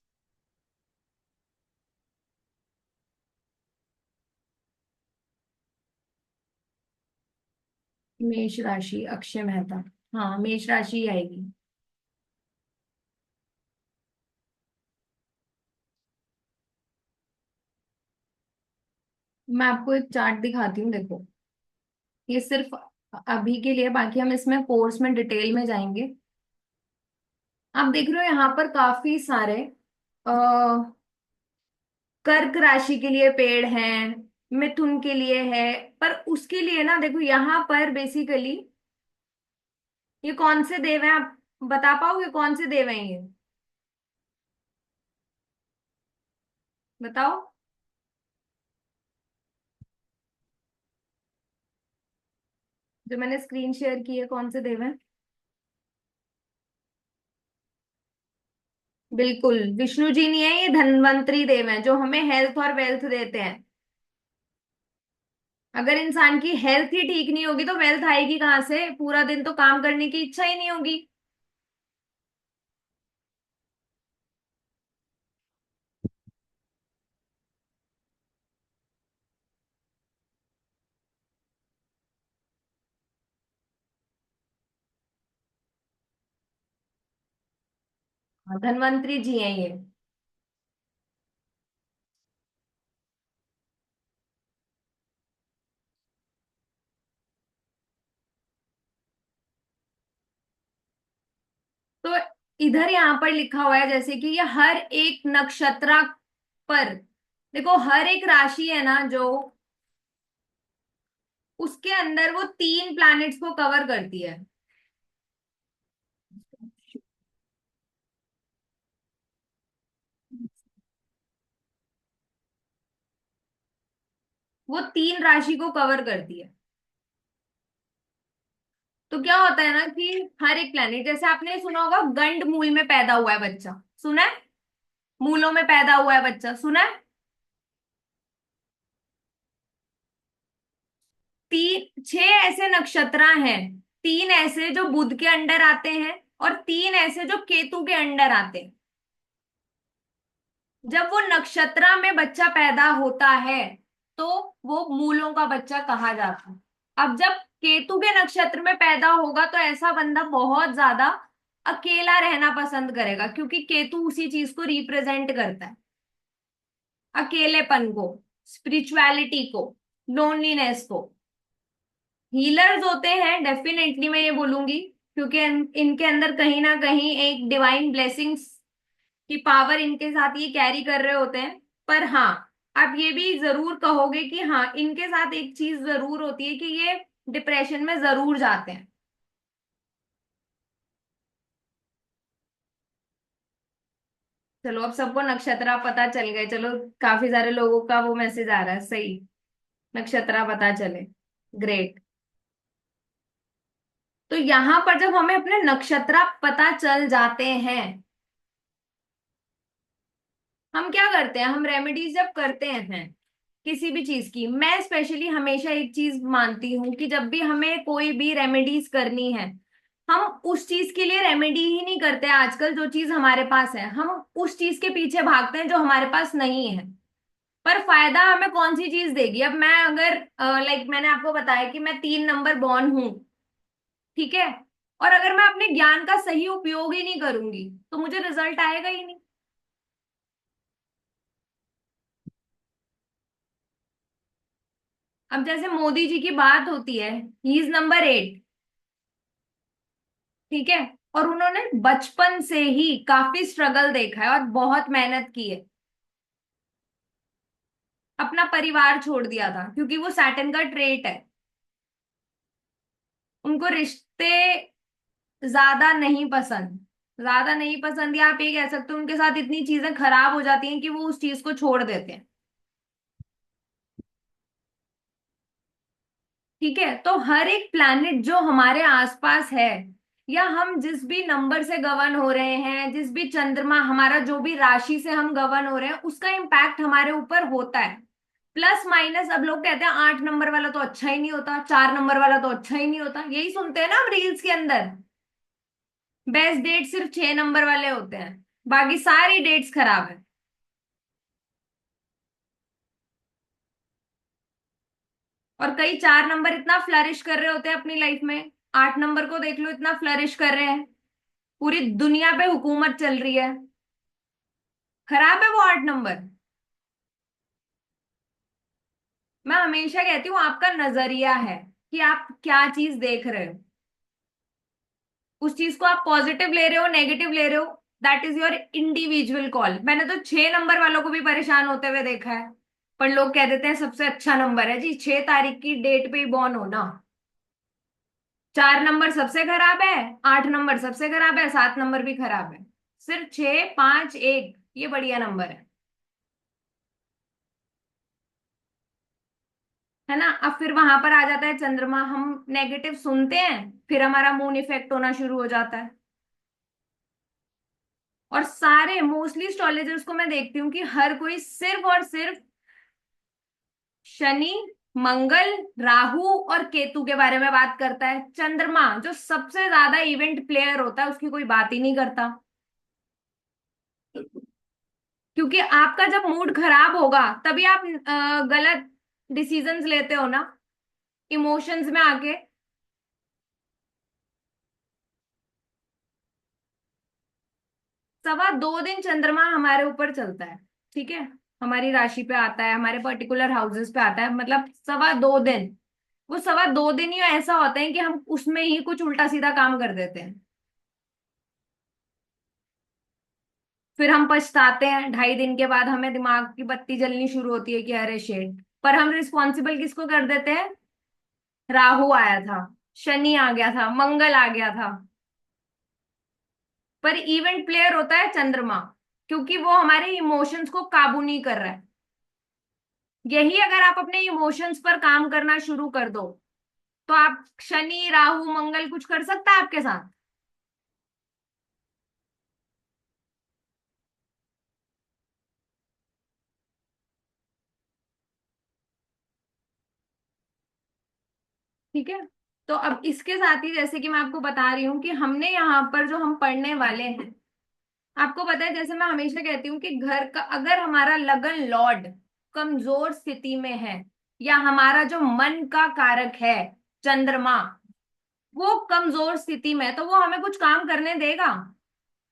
मेष राशि अक्षय मेहता। हाँ मेष राशि ही आएगी। मैं आपको एक चार्ट दिखाती हूँ, देखो। ये सिर्फ अभी के लिए, बाकी हम इसमें कोर्स में डिटेल में जाएंगे। आप देख रहे हो यहाँ पर काफी सारे कर्क राशि के लिए पेड़ हैं, मिथुन के लिए है। पर उसके लिए ना देखो यहाँ पर बेसिकली ये कौन से देव हैं, आप बता पाओगे कौन से देव हैं ये? बताओ। जो मैंने स्क्रीन शेयर की है, कौन से देव हैं? बिल्कुल विष्णु जी नहीं है, ये धन्वंतरी देव हैं जो हमें हेल्थ और वेल्थ देते हैं। अगर इंसान की हेल्थ ही ठीक नहीं होगी तो वेल्थ आएगी कहाँ से? पूरा दिन तो काम करने की इच्छा ही नहीं होगी। हाँ, धन्वंतरी जी हैं ये। तो इधर यहाँ पर लिखा हुआ है जैसे कि ये हर एक नक्षत्र पर, देखो हर एक राशि है ना जो, उसके अंदर वो 3 प्लैनेट्स को कवर करती है। वो 3 राशि को कवर करती है। तो क्या होता है ना कि हर एक प्लैनेट, जैसे आपने सुना होगा गंड मूल में पैदा हुआ है बच्चा, सुना है? मूलों में पैदा हुआ है बच्चा, सुना है? 6 ऐसे नक्षत्र हैं। 3 ऐसे जो बुध के अंडर आते हैं, और 3 ऐसे जो केतु के अंडर आते हैं। जब वो नक्षत्र में बच्चा पैदा होता है तो वो मूलों का बच्चा कहा जाता है। अब जब केतु के नक्षत्र में पैदा होगा तो ऐसा बंदा बहुत ज्यादा अकेला रहना पसंद करेगा, क्योंकि केतु उसी चीज को रिप्रेजेंट करता है। अकेलेपन को, स्पिरिचुअलिटी को, लोनलीनेस को। हीलर्स होते हैं डेफिनेटली, मैं ये बोलूंगी, क्योंकि इनके अंदर कहीं ना कहीं एक डिवाइन ब्लेसिंग्स की पावर इनके साथ ये कैरी कर रहे होते हैं। पर हाँ, आप ये भी जरूर कहोगे कि हाँ, इनके साथ एक चीज जरूर होती है कि ये डिप्रेशन में जरूर जाते हैं। चलो, अब सबको नक्षत्र पता चल गए। चलो, काफी सारे लोगों का वो मैसेज आ रहा है, सही, नक्षत्र पता चले, ग्रेट। तो यहाँ पर जब हमें अपने नक्षत्र पता चल जाते हैं, हम क्या करते हैं, हम रेमेडीज जब करते हैं किसी भी चीज की, मैं स्पेशली हमेशा एक चीज मानती हूँ कि जब भी हमें कोई भी रेमेडीज करनी है, हम उस चीज के लिए रेमेडी ही नहीं करते हैं। आजकल जो चीज हमारे पास है, हम उस चीज के पीछे भागते हैं जो हमारे पास नहीं है। पर फायदा हमें कौन सी चीज देगी? अब मैं अगर, लाइक मैंने आपको बताया कि मैं 3 नंबर बॉर्न हूं, ठीक है, और अगर मैं अपने ज्ञान का सही उपयोग ही नहीं करूंगी तो मुझे रिजल्ट आएगा ही नहीं। अब जैसे मोदी जी की बात होती है, ही इज नंबर 8, ठीक है, और उन्होंने बचपन से ही काफी स्ट्रगल देखा है और बहुत मेहनत की है। अपना परिवार छोड़ दिया था क्योंकि वो सैटर्न का ट्रेट है। उनको रिश्ते ज्यादा नहीं पसंद, ज्यादा नहीं पसंद, या आप ये कह सकते हो उनके साथ इतनी चीजें खराब हो जाती हैं कि वो उस चीज को छोड़ देते हैं। ठीक है, तो हर एक प्लैनेट जो हमारे आसपास है, या हम जिस भी नंबर से गवर्न हो रहे हैं, जिस भी चंद्रमा, हमारा जो भी राशि से हम गवर्न हो रहे हैं, उसका इम्पैक्ट हमारे ऊपर होता है। प्लस माइनस, अब लोग कहते हैं 8 नंबर वाला तो अच्छा ही नहीं होता, 4 नंबर वाला तो अच्छा ही नहीं होता, यही सुनते हैं ना हम रील्स के अंदर। बेस्ट डेट सिर्फ 6 नंबर वाले होते हैं, बाकी सारी डेट्स खराब है। और कई 4 नंबर इतना फ्लरिश कर रहे होते हैं अपनी लाइफ में, 8 नंबर को देख लो, इतना फ्लरिश कर रहे हैं, पूरी दुनिया पे हुकूमत चल रही है। खराब है वो 8 नंबर। मैं हमेशा कहती हूँ आपका नजरिया है कि आप क्या चीज देख रहे हो। उस चीज को आप पॉजिटिव ले रहे हो, नेगेटिव ले रहे हो, that is your individual call. मैंने तो 6 नंबर वालों को भी परेशान होते हुए देखा है, पर लोग कह देते हैं सबसे अच्छा नंबर है जी, 6 तारीख की डेट पे ही बॉर्न होना। 4 नंबर सबसे खराब है, 8 नंबर सबसे खराब है, 7 नंबर भी खराब है, सिर्फ 6, 5, 1 ये बढ़िया नंबर है ना। अब फिर वहां पर आ जाता है चंद्रमा, हम नेगेटिव सुनते हैं, फिर हमारा मून इफेक्ट होना शुरू हो जाता है। और सारे मोस्टली एस्ट्रोलॉजर्स को मैं देखती हूँ कि हर कोई सिर्फ और सिर्फ शनि, मंगल, राहु और केतु के बारे में बात करता है। चंद्रमा जो सबसे ज्यादा इवेंट प्लेयर होता है, उसकी कोई बात ही नहीं करता। क्योंकि आपका जब मूड खराब होगा तभी आप गलत डिसीजंस लेते हो ना, इमोशंस में आके। 2.25 दिन चंद्रमा हमारे ऊपर चलता है, ठीक है, हमारी राशि पे आता है, हमारे पर्टिकुलर हाउसेस पे आता है, मतलब 2.25 दिन। वो 2.25 दिन ही ऐसा होता है कि हम उसमें ही कुछ उल्टा सीधा काम कर देते हैं, फिर हम पछताते हैं। 2.5 दिन के बाद हमें दिमाग की बत्ती जलनी शुरू होती है कि अरे शेट। पर हम रिस्पॉन्सिबल किसको कर देते हैं? राहु आया था, शनि आ गया था, मंगल आ गया था। पर इवेंट प्लेयर होता है चंद्रमा, क्योंकि वो हमारे इमोशंस को काबू नहीं कर रहा है। यही अगर आप अपने इमोशंस पर काम करना शुरू कर दो, तो आप, शनि राहु मंगल कुछ कर सकता है आपके साथ? ठीक है, तो अब इसके साथ ही जैसे कि मैं आपको बता रही हूँ कि हमने यहाँ पर जो हम पढ़ने वाले हैं, आपको पता है, जैसे मैं हमेशा कहती हूँ कि घर का अगर हमारा लगन लॉर्ड कमजोर स्थिति में है, या हमारा जो मन का कारक है चंद्रमा, वो कमजोर स्थिति में है, तो वो हमें कुछ काम करने देगा?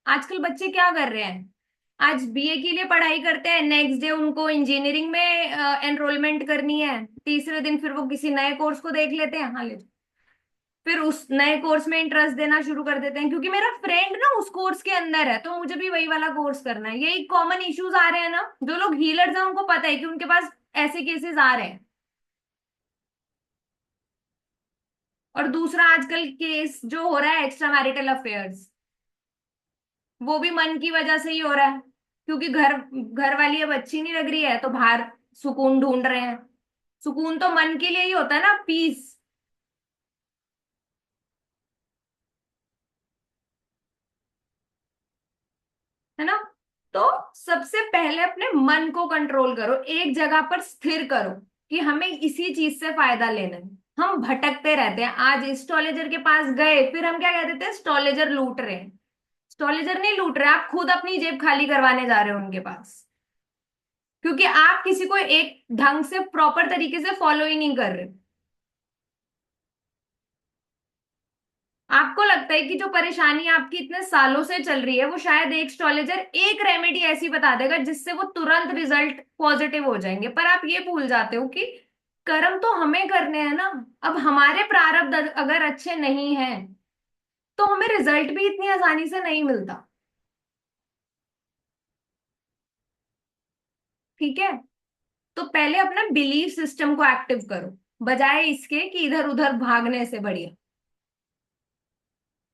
आजकल बच्चे क्या कर रहे हैं, आज बीए के लिए पढ़ाई करते हैं, नेक्स्ट डे उनको इंजीनियरिंग में एनरोलमेंट करनी है, तीसरे दिन फिर वो किसी नए कोर्स को देख लेते हैं, हाँ ले, फिर उस नए कोर्स में इंटरेस्ट देना शुरू कर देते हैं क्योंकि मेरा फ्रेंड ना उस कोर्स के अंदर है तो मुझे भी वही वाला कोर्स करना है। यही कॉमन इश्यूज आ रहे हैं ना, जो लोग हीलर्स हैं उनको पता है कि उनके पास ऐसे केसेस आ रहे हैं। और दूसरा आजकल केस जो हो रहा है एक्स्ट्रा मैरिटल अफेयर्स, वो भी मन की वजह से ही हो रहा है क्योंकि घर घर वाली अब अच्छी नहीं लग रही है तो बाहर सुकून ढूंढ रहे हैं। सुकून तो मन के लिए ही होता है ना, पीस, है ना। तो सबसे पहले अपने मन को कंट्रोल करो, एक जगह पर स्थिर करो कि हमें इसी चीज से फायदा लेना है। हम भटकते रहते हैं, आज एस्ट्रोलॉजर के पास गए फिर हम क्या कह देते हैं, एस्ट्रोलॉजर लूट रहे हैं। एस्ट्रोलॉजर नहीं लूट रहे, आप खुद अपनी जेब खाली करवाने जा रहे हो उनके पास, क्योंकि आप किसी को एक ढंग से प्रॉपर तरीके से फॉलो ही नहीं कर रहे। आपको लगता है कि जो परेशानी आपकी इतने सालों से चल रही है वो शायद एक एस्ट्रोलॉजर एक रेमेडी ऐसी बता देगा जिससे वो तुरंत रिजल्ट पॉजिटिव हो जाएंगे, पर आप ये भूल जाते हो कि कर्म तो हमें करने हैं ना। अब हमारे प्रारब्ध अगर अच्छे नहीं हैं तो हमें रिजल्ट भी इतनी आसानी से नहीं मिलता। ठीक है, तो पहले अपना बिलीफ सिस्टम को एक्टिव करो, बजाय इसके कि इधर उधर भागने से बढ़िया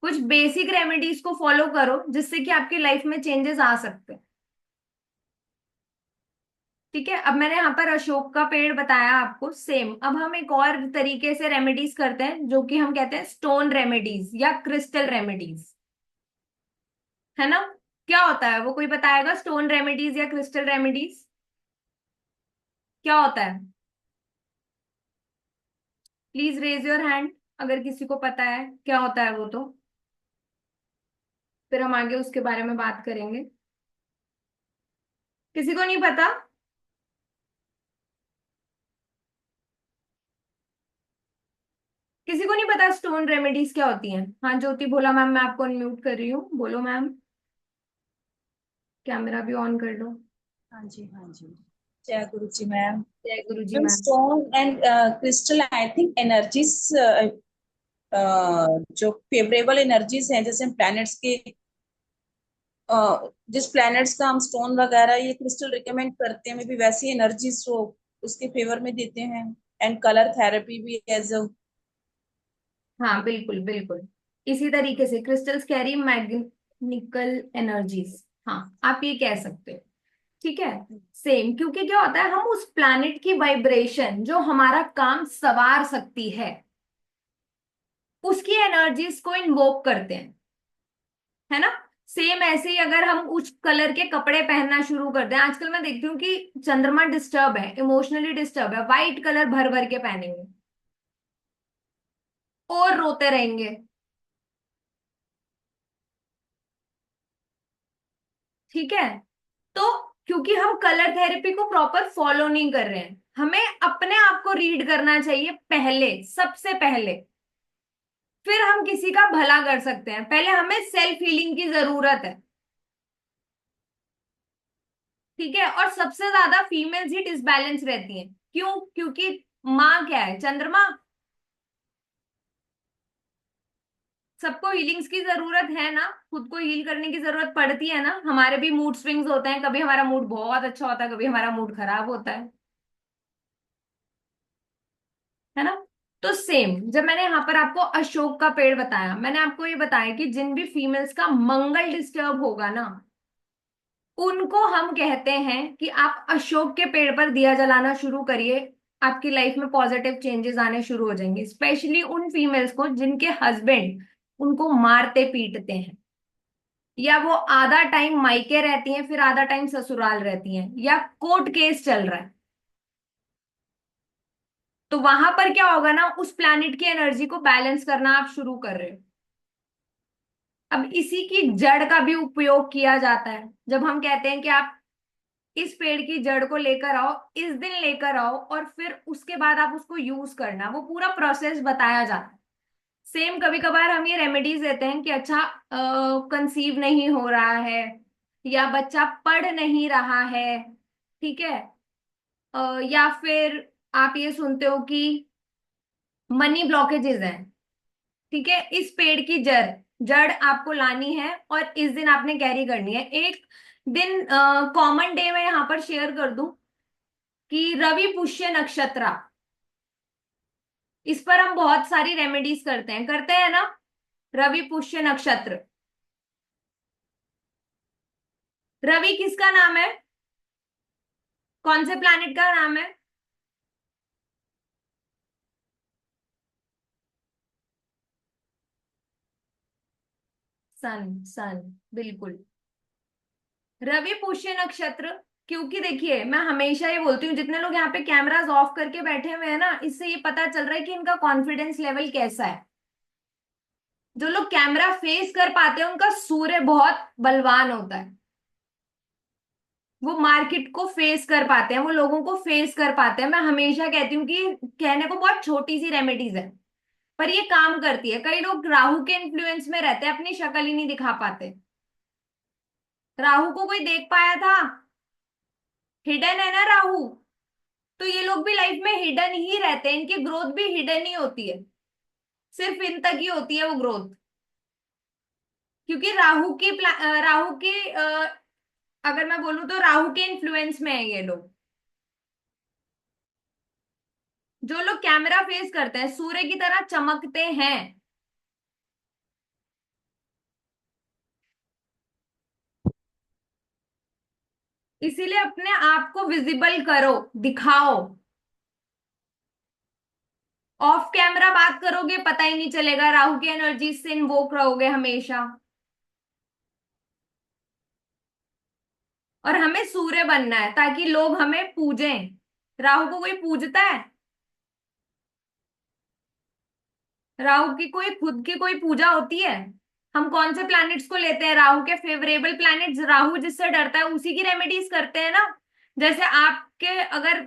कुछ बेसिक रेमेडीज को फॉलो करो जिससे कि आपकी लाइफ में चेंजेस आ सकते हैं। ठीक है, अब मैंने यहाँ पर अशोक का पेड़ बताया आपको, सेम अब हम एक और तरीके से रेमेडीज करते हैं जो कि हम कहते हैं स्टोन रेमेडीज या क्रिस्टल रेमेडीज, है ना। क्या होता है वो, कोई बताएगा स्टोन रेमेडीज या क्रिस्टल रेमेडीज क्या होता है? प्लीज रेज योर हैंड अगर किसी को पता है क्या होता है वो, तो फिर हम आगे उसके बारे में बात करेंगे। किसी को नहीं पता? किसी को नहीं पता स्टोन रेमेडीज क्या होती हैं? हाँ ज्योति बोला मैम, मैं आपको अनम्यूट कर रही हूँ, बोलो मैम, कैमरा भी ऑन कर लो। हाँ जी, हाँ जी। जय गुरु जी मैम। जय गुरु जी ma'am, ma'am. Stone and crystal I think energies, जो फेवरेबल एनर्जीज हैं, जैसे प्लैनेट्स के, जिस प्लैनेट्स का हम स्टोन वगैरह ये क्रिस्टल रिकमेंड करते हैं, मे बी वैसी एनर्जीज वो उसके फेवर में देते हैं। एंड कलर थेरेपी भी एज अ। हाँ बिल्कुल बिल्कुल, इसी तरीके से क्रिस्टल्स कैरी मैग्नेटिकल एनर्जीज, हाँ आप ये कह सकते हो। ठीक है, सेम, क्योंकि क्या होता है हम उस प्लैनेट की वाइब्रेशन जो हमारा काम सवार सकती है उसकी एनर्जीज को इन्वोक करते हैं, है ना। सेम ऐसे ही अगर हम उस कलर के कपड़े पहनना शुरू कर दें, आजकल मैं देखती हूँ कि चंद्रमा डिस्टर्ब है, इमोशनली डिस्टर्ब है, व्हाइट कलर भर भर के पहनेंगे और रोते रहेंगे। ठीक है, तो क्योंकि हम कलर थेरेपी को प्रॉपर फॉलो नहीं कर रहे हैं, हमें अपने आप को रीड करना चाहिए पहले, सबसे पहले, फिर हम किसी का भला कर सकते हैं। पहले हमें सेल्फ हीलिंग की जरूरत है। ठीक है, और सबसे ज्यादा फीमेल्स ही डिसबैलेंस रहती हैं, क्यों? क्योंकि माँ क्या है, चंद्रमा। सबको हीलिंग्स की जरूरत है ना, खुद को हील करने की जरूरत पड़ती है ना, हमारे भी मूड स्विंग्स होते हैं, कभी हमारा मूड बहुत अच्छा होता है, कभी हमारा मूड खराब होता है ना। तो सेम, जब मैंने यहाँ पर आपको अशोक का पेड़ बताया, मैंने आपको ये बताया कि जिन भी फीमेल्स का मंगल डिस्टर्ब होगा ना, उनको हम कहते हैं कि आप अशोक के पेड़ पर दिया जलाना शुरू करिए, आपकी लाइफ में पॉजिटिव चेंजेस आने शुरू हो जाएंगे। स्पेशली उन फीमेल्स को जिनके हस्बैंड उनको मारते पीटते हैं, या वो आधा टाइम मायके रहती हैं फिर आधा टाइम ससुराल रहती हैं, या कोर्ट केस चल रहा है, तो वहां पर क्या होगा ना, उस प्लैनेट की एनर्जी को बैलेंस करना आप शुरू कर रहे हो। अब इसी की जड़ का भी उपयोग किया जाता है, जब हम कहते हैं कि आप इस पेड़ की जड़ को लेकर आओ, इस दिन लेकर आओ, और फिर उसके बाद आप उसको यूज करना, वो पूरा प्रोसेस बताया जाता है। सेम कभी कभार हम ये रेमेडीज देते हैं कि अच्छा कंसीव नहीं हो रहा है, या बच्चा पढ़ नहीं रहा है, ठीक है, या फिर आप ये सुनते हो कि मनी ब्लॉकेजेस हैं, ठीक है, इस पेड़ की जड़ जड़ आपको लानी है और इस दिन आपने कैरी करनी है। एक दिन कॉमन डे मैं यहाँ पर शेयर कर दूं कि रवि पुष्य नक्षत्र, इस पर हम बहुत सारी रेमेडीज करते हैं ना। रवि पुष्य नक्षत्र, रवि किसका नाम है, कौन से प्लैनेट का नाम है? सन, सन, बिल्कुल। रवि पुष्य नक्षत्र, क्योंकि देखिए मैं हमेशा ये बोलती हूँ, जितने लोग यहाँ पे कैमरास ऑफ करके बैठे हुए हैं ना, इससे ये पता चल रहा है कि इनका कॉन्फिडेंस लेवल कैसा है। जो लोग कैमरा फेस कर पाते हैं उनका सूर्य बहुत बलवान होता है, वो मार्केट को फेस कर पाते हैं, वो लोगों को फेस कर पाते हैं। मैं हमेशा कहती हूँ कि कहने को बहुत छोटी सी रेमेडीज है पर ये काम करती है। कई लोग राहु के इन्फ्लुएंस में रहते हैं, अपनी शक्ल ही नहीं दिखा पाते। राहु को कोई देख पाया था? हिडन है ना राहु, तो ये लोग भी लाइफ में हिडन ही रहते हैं, इनकी ग्रोथ भी हिडन ही होती है, सिर्फ इन तक ही होती है वो ग्रोथ। क्योंकि राहु की अगर मैं बोलूं तो राहु के इन्फ्लुएंस में है ये लोग। जो लोग कैमरा फेस करते हैं सूर्य की तरह चमकते हैं। इसीलिए अपने आप को विजिबल करो, दिखाओ। ऑफ कैमरा बात करोगे पता ही नहीं चलेगा, राहु की एनर्जी से इन्वोक रहोगे हमेशा। और हमें सूर्य बनना है ताकि लोग हमें पूजें। राहु को कोई पूजता है? राहु की कोई खुद की कोई पूजा होती है? हम कौन से प्लैनेट्स को लेते हैं, राहु के फेवरेबल प्लैनेट्स, राहु जिससे डरता है उसी की रेमेडीज करते हैं ना। जैसे आपके अगर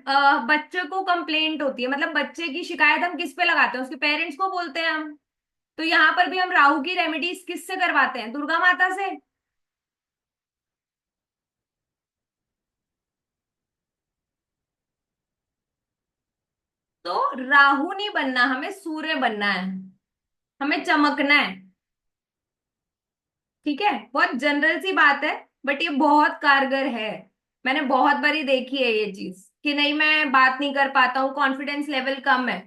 बच्चे को कंप्लेंट होती है, मतलब बच्चे की शिकायत हम किस पे लगाते हैं, उसके पेरेंट्स को बोलते हैं हम। तो यहाँ पर भी हम राहु की रेमेडीज किससे करवाते हैं, दुर्गा माता से। तो राहु नहीं बनना, हमें सूर्य बनना है, हमें चमकना है, ठीक है। बहुत जनरल सी बात है बट ये बहुत कारगर है। मैंने बहुत बारी देखी है ये चीज कि नहीं मैं बात नहीं कर पाता हूँ, कॉन्फिडेंस लेवल कम है।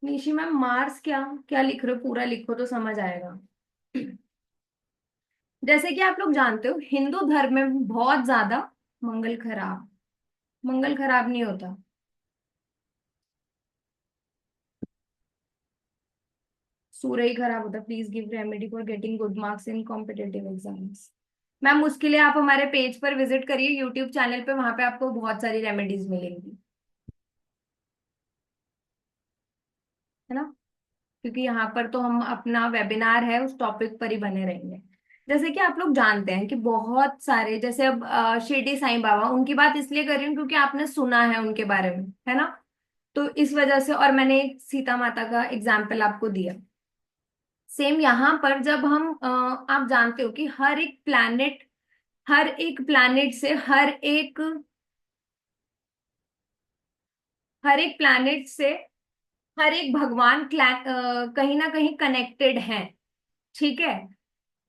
निशी मैम मार्स क्या क्या लिख रहे हो, पूरा लिखो तो समझ आएगा। जैसे कि आप लोग जानते हो हिंदू धर्म में बहुत ज्यादा मंगल खराब, मंगल खराब नहीं होता। सूर्य ही खराब होता। Please give remedy for getting good marks in competitive exams. Ma'am उसके लिए आप हमारे पेज पर विजिट करिए, यूट्यूब चैनल पे, वहां पे आपको बहुत सारी रेमेडीज मिलेंगी, है ना। क्योंकि यहाँ पर तो हम अपना वेबिनार है उस टॉपिक पर ही बने रहेंगे। जैसे कि आप लोग जानते हैं कि बहुत सारे, जैसे अब शिरडी साईं बाबा, उनकी बात इसलिए कर रही हूँ क्योंकि आपने सुना है उनके बारे में, है ना। तो इस वजह से, और मैंने एक सीता माता का एग्जाम्पल आपको दिया। सेम यहाँ पर जब हम आप जानते हो कि हर एक प्लैनेट से हर एक प्लैनेट से हर एक भगवान कहीं ना कहीं कनेक्टेड हैं, ठीक है।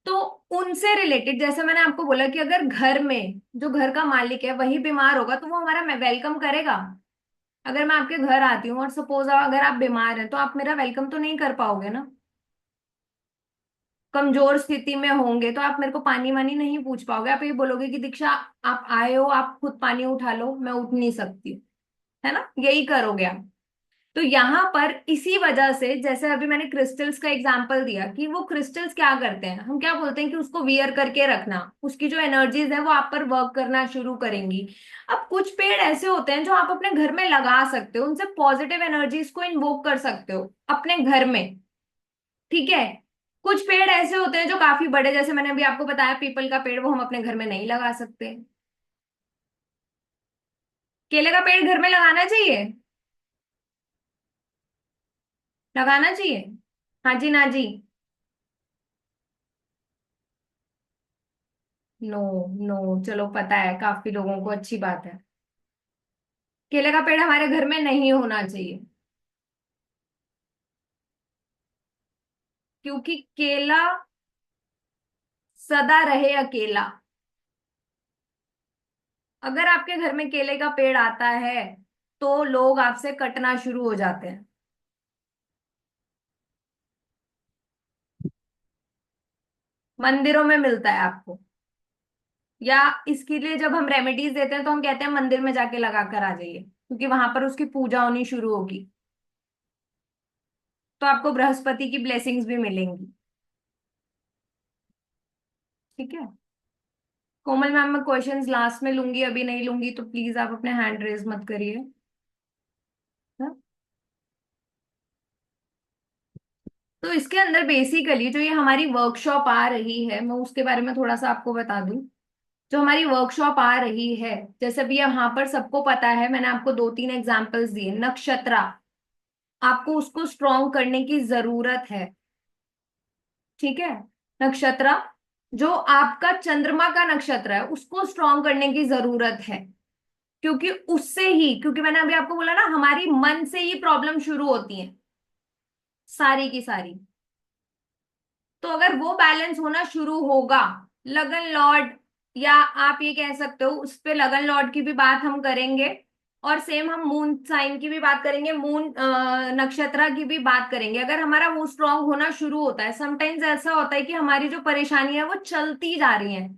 तो उनसे रिलेटेड, जैसे मैंने आपको बोला कि अगर घर में जो घर का मालिक है वही बीमार होगा तो वो हमारा वेलकम करेगा। अगर मैं आपके घर आती हूँ और सपोज अगर आप बीमार हैं तो आप मेरा वेलकम तो नहीं कर पाओगे ना। कमजोर स्थिति में होंगे तो आप मेरे को पानी वानी नहीं पूछ पाओगे, आप ये बोलोगे कि दीक्षा आप आए हो, आप खुद पानी उठा लो, मैं उठ नहीं सकती, है ना, यही करोगे आप। तो यहाँ पर इसी वजह से, जैसे अभी मैंने क्रिस्टल्स का एग्जांपल दिया कि वो क्रिस्टल्स क्या करते हैं, हम क्या बोलते हैं कि उसको वियर करके रखना, उसकी जो एनर्जीज है वो आप पर वर्क करना शुरू करेंगी। अब कुछ पेड़ ऐसे होते हैं जो आप अपने घर में लगा सकते हो, उनसे पॉजिटिव एनर्जीज को इन्वोक कर सकते हो अपने घर में, ठीक है। कुछ पेड़ ऐसे होते हैं जो काफी बड़े, जैसे मैंने अभी आपको बताया पीपल का पेड़, वो हम अपने घर में नहीं लगा सकते। केले का पेड़ घर में लगाना चाहिए, लगाना चाहिए। हाँ जी ना जी। नो, नो, चलो पता है काफी लोगों को, अच्छी बात है। केले का पेड़ हमारे घर में नहीं होना चाहिए, क्योंकि केला सदा रहे अकेला। अगर आपके घर में केले का पेड़ आता है तो लोग आपसे कटना शुरू हो जाते हैं। मंदिरों में मिलता है आपको, या इसके लिए जब हम रेमेडीज देते हैं तो हम कहते हैं मंदिर में जाके लगा कर आ जाइए, क्योंकि वहां पर उसकी पूजा होनी शुरू होगी, तो आपको बृहस्पति की ब्लेसिंग्स भी मिलेंगी। ठीक है। कोमल मैम, मैं क्वेश्चंस लास्ट में लूंगी, अभी नहीं लूंगी, तो प्लीज आप अपने हैंड रेज मत करिए। हाँ? तो इसके अंदर बेसिकली जो ये हमारी वर्कशॉप आ रही है, मैं उसके बारे में थोड़ा सा आपको बता दूं। जो हमारी वर्कशॉप आ रही है, जैसे भी यहाँ पर सबको पता है, मैंने आपको 2-3 एग्जांपल्स दिए। नक्षत्रा, आपको उसको स्ट्रॉन्ग करने की जरूरत है। ठीक है। नक्षत्रा, जो आपका चंद्रमा का नक्षत्र है उसको स्ट्रॉन्ग करने की जरूरत है, क्योंकि उससे ही, क्योंकि मैंने अभी आपको बोला ना, हमारी मन से ही प्रॉब्लम शुरू होती है सारी की सारी। तो अगर वो बैलेंस होना शुरू होगा, लगन लॉर्ड, या आप ये कह सकते हो, उस पे लगन लॉर्ड की भी बात हम करेंगे, और सेम हम मून साइन की भी बात करेंगे, मून नक्षत्र की भी बात करेंगे। अगर हमारा वो स्ट्रांग होना शुरू होता है, समटाइम्स ऐसा होता है कि हमारी जो परेशानी है वो चलती जा रही है,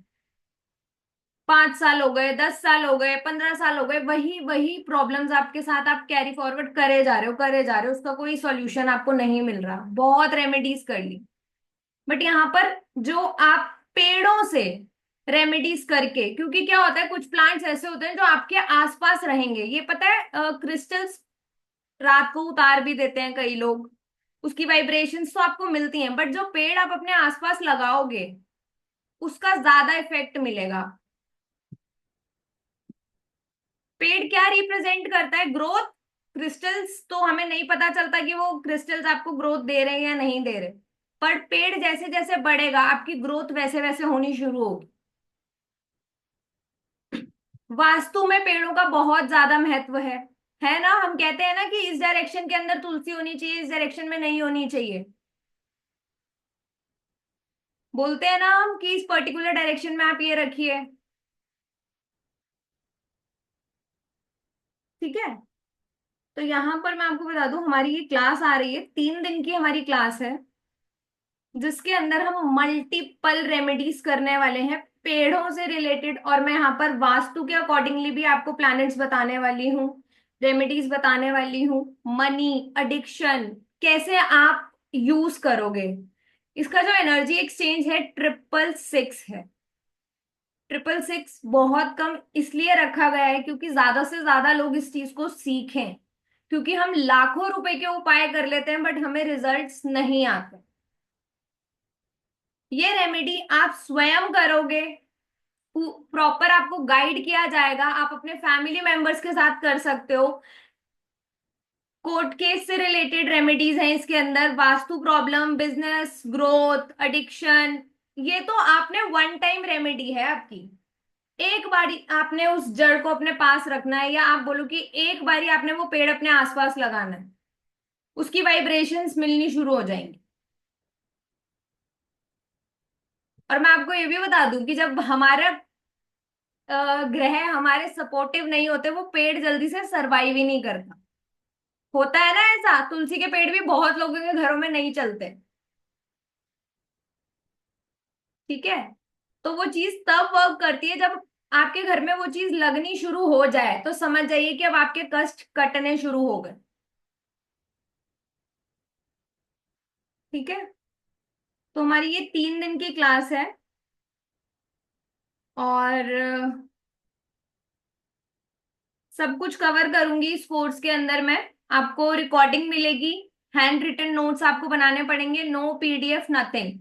5 साल हो गए, 10 साल हो गए, 15 साल हो गए, वही वही प्रॉब्लम्स आपके साथ आप कैरी फॉरवर्ड करे जा रहे हो, करे जा रहे हो, उसका कोई सॉल्यूशन आपको नहीं मिल रहा, बहुत रेमेडीज कर ली, बट यहाँ पर जो आप पेड़ों से रेमेडीज करके, क्योंकि क्या होता है, कुछ प्लांट्स ऐसे होते हैं जो आपके आसपास रहेंगे, ये पता है, क्रिस्टल्स रात को उतार भी देते हैं कई लोग, उसकी वाइब्रेशंस तो आपको मिलती हैं, बट जो पेड़ आप अपने आसपास लगाओगे उसका ज्यादा इफेक्ट मिलेगा। पेड़ क्या रिप्रेजेंट करता है? ग्रोथ। क्रिस्टल्स तो हमें नहीं पता चलता कि वो क्रिस्टल्स आपको ग्रोथ दे रहे हैं या नहीं दे रहे, पर पेड़ जैसे जैसे बढ़ेगा आपकी ग्रोथ वैसे वैसे होनी शुरू होगी। वास्तु में पेड़ों का बहुत ज्यादा महत्व है ना? हम कहते हैं ना कि इस डायरेक्शन के अंदर तुलसी होनी चाहिए, इस डायरेक्शन में नहीं होनी चाहिए। बोलते हैं ना हम कि इस पर्टिकुलर डायरेक्शन में आप ये रखिए। ठीक है। तो यहाँ पर मैं आपको बता दूं, हमारी ये क्लास आ रही है, 3 दिन की हमारी क्लास है, जिसके अंदर हम मल्टीपल रेमेडीज करने वाले हैं पेड़ों से रिलेटेड, और मैं यहाँ पर वास्तु के अकॉर्डिंगली भी आपको प्लैनेट्स बताने वाली हूँ, रेमेडीज बताने वाली हूँ। मनी, एडिक्शन, कैसे आप यूज करोगे, इसका जो एनर्जी एक्सचेंज है 666 है। 666 बहुत कम इसलिए रखा गया है क्योंकि ज्यादा से ज्यादा लोग इस चीज को सीखें, क्योंकि हम लाखों रुपए के उपाय कर लेते हैं बट हमें रिजल्ट्स नहीं आते। ये रेमेडी आप स्वयं करोगे, प्रॉपर आपको गाइड किया जाएगा, आप अपने फैमिली मेंबर्स के साथ कर सकते हो। कोर्ट केस से रिलेटेड रेमेडीज हैं इसके अंदर, vastu problem, business growth, addiction, ये तो आपने वन टाइम रेमेडी है आपकी। एक बारी आपने उस जड़ को अपने पास रखना है, या आप बोलो कि एक बारी आपने वो पेड़ अपने आसपास लगाना है, उसकी वाइब्रेशंस मिलनी शुरू हो जाएंगी। और मैं आपको ये भी बता दूं कि जब हमारा ग्रह हमारे सपोर्टिव नहीं होते, वो पेड़ जल्दी से सरवाइव ही नहीं करता। होता है ना ऐसा, तुलसी के पेड़ भी बहुत लोगों के घरों में नहीं चलते। ठीक है। तो वो चीज तब वर्क करती है जब आपके घर में वो चीज लगनी शुरू हो जाए, तो समझ जाइए कि अब आपके कष्ट कटने शुरू हो गए। ठीक है। तो हमारी ये 3 दिन की क्लास है, और सब कुछ कवर करूंगी इस कोर्स के अंदर। मैं आपको रिकॉर्डिंग मिलेगी, हैंड रिटन नोट्स आपको बनाने पड़ेंगे, नो पीडीएफ नथिंग।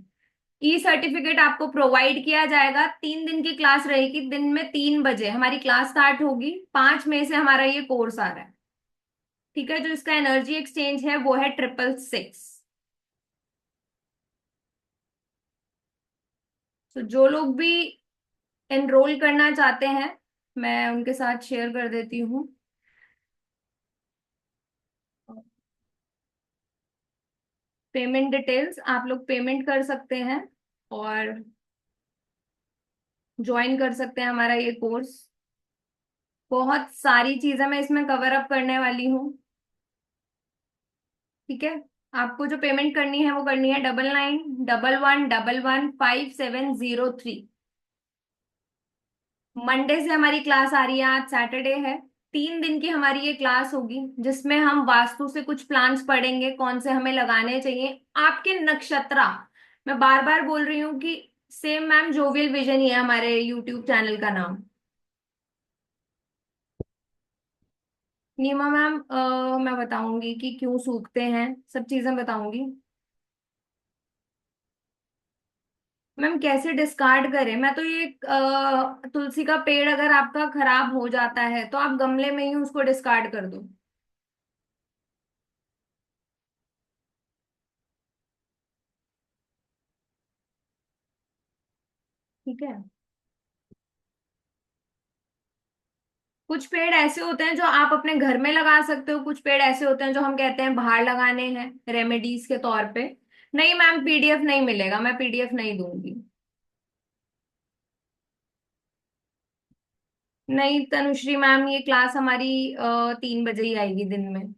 ई सर्टिफिकेट आपको प्रोवाइड किया जाएगा। 3 दिन की क्लास रहेगी, दिन में 3 बजे हमारी क्लास स्टार्ट होगी। 5 मई से हमारा ये कोर्स आ रहा है। ठीक है। जो इसका एनर्जी एक्सचेंज है वो है 666। तो जो लोग भी एनरोल करना चाहते हैं, मैं उनके साथ शेयर कर देती हूँ। पेमेंट डिटेल्स, आप लोग पेमेंट कर सकते हैं और ज्वाइन कर सकते हैं हमारा ये कोर्स। बहुत सारी चीजें मैं इसमें कवर अप करने वाली हूँ। ठीक है, आपको जो पेमेंट करनी है वो करनी है 9911115703। मंडे से हमारी क्लास आ रही है, आज सैटरडे है। 3 दिन की हमारी ये क्लास होगी जिसमें हम वास्तु से कुछ प्लांट्स पढ़ेंगे, कौन से हमें लगाने चाहिए। आपके नक्षत्रा, मैं बार बार बोल रही हूँ कि सेम मैम जोवियल विजन ही है हमारे यूट्यूब चैनल का नाम। नीमा मैम, मैं बताऊंगी कि क्यों सूखते हैं, सब चीजें बताऊंगी। मैम कैसे डिस्कार्ड करें, मैं तो ये तुलसी का पेड़ अगर आपका खराब हो जाता है तो आप गमले में ही उसको डिस्कार्ड कर दो। ठीक है, कुछ पेड़ ऐसे होते हैं जो आप अपने घर में लगा सकते हो, कुछ पेड़ ऐसे होते हैं जो हम कहते हैं बाहर लगाने हैं रेमेडीज के तौर पे। नहीं मैम, पीडीएफ नहीं मिलेगा, मैं पीडीएफ नहीं दूंगी। नहीं तनुश्री मैम, ये क्लास हमारी 3 बजे ही आएगी दिन में।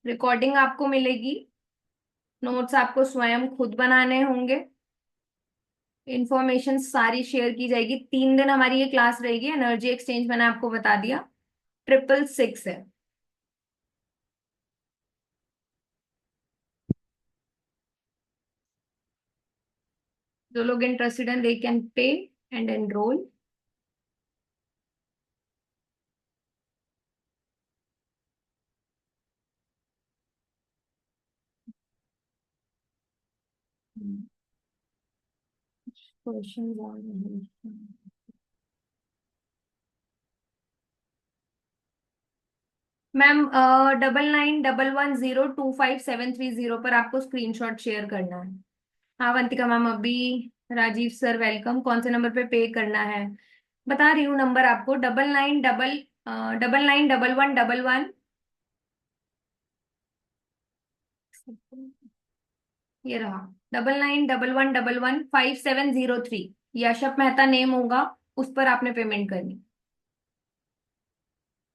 रिकॉर्डिंग आपको मिलेगी, नोट्स आपको स्वयं खुद बनाने होंगे, इंफॉर्मेशन सारी शेयर की जाएगी। 3 दिन हमारी ये क्लास रहेगी। एनर्जी एक्सचेंज मैंने आपको बता दिया, 666 है। जो लोग इंटरेस्टेड हैं they can pay and enrol. Question आ रहे हैं मैम। 9911025730 पर आपको स्क्रीनशॉट शेयर करना है। हाँ वंतिका मैम, अभी राजीव सर वेलकम, कौन से नंबर पे पे करना है बता रही हूँ। नंबर आपको 991111, ये रहा 9911115703। यशप मेहता नेम होगा, उस पर आपने पेमेंट करनी।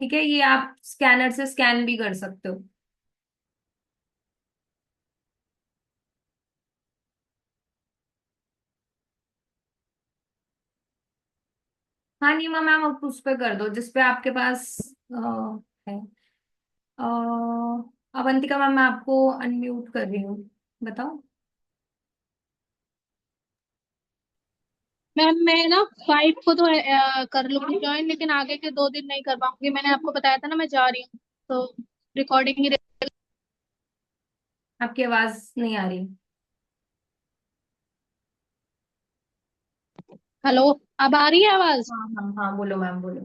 ठीक है, ये आप स्कैनर से स्कैन भी कर सकते हो। हाँ नीमा मैम, आप उस पे कर दो जिस पे आपके पास है। अ, अवंतिका मैम, मैं आपको अनम्यूट कर रही हूँ, बताओ। मैम मैं ना 5 को तो कर लूंगी ज्वाइन, लेकिन आगे के 2 दिन नहीं कर पाऊंगी। मैंने आपको बताया था ना मैं जा रही हूँ, तो रिकॉर्डिंग ही आपकी आवाज नहीं आ रही। हेलो, अब आ रही है आवाज? हाँ हाँ हाँ, बोलो मैम बोलो।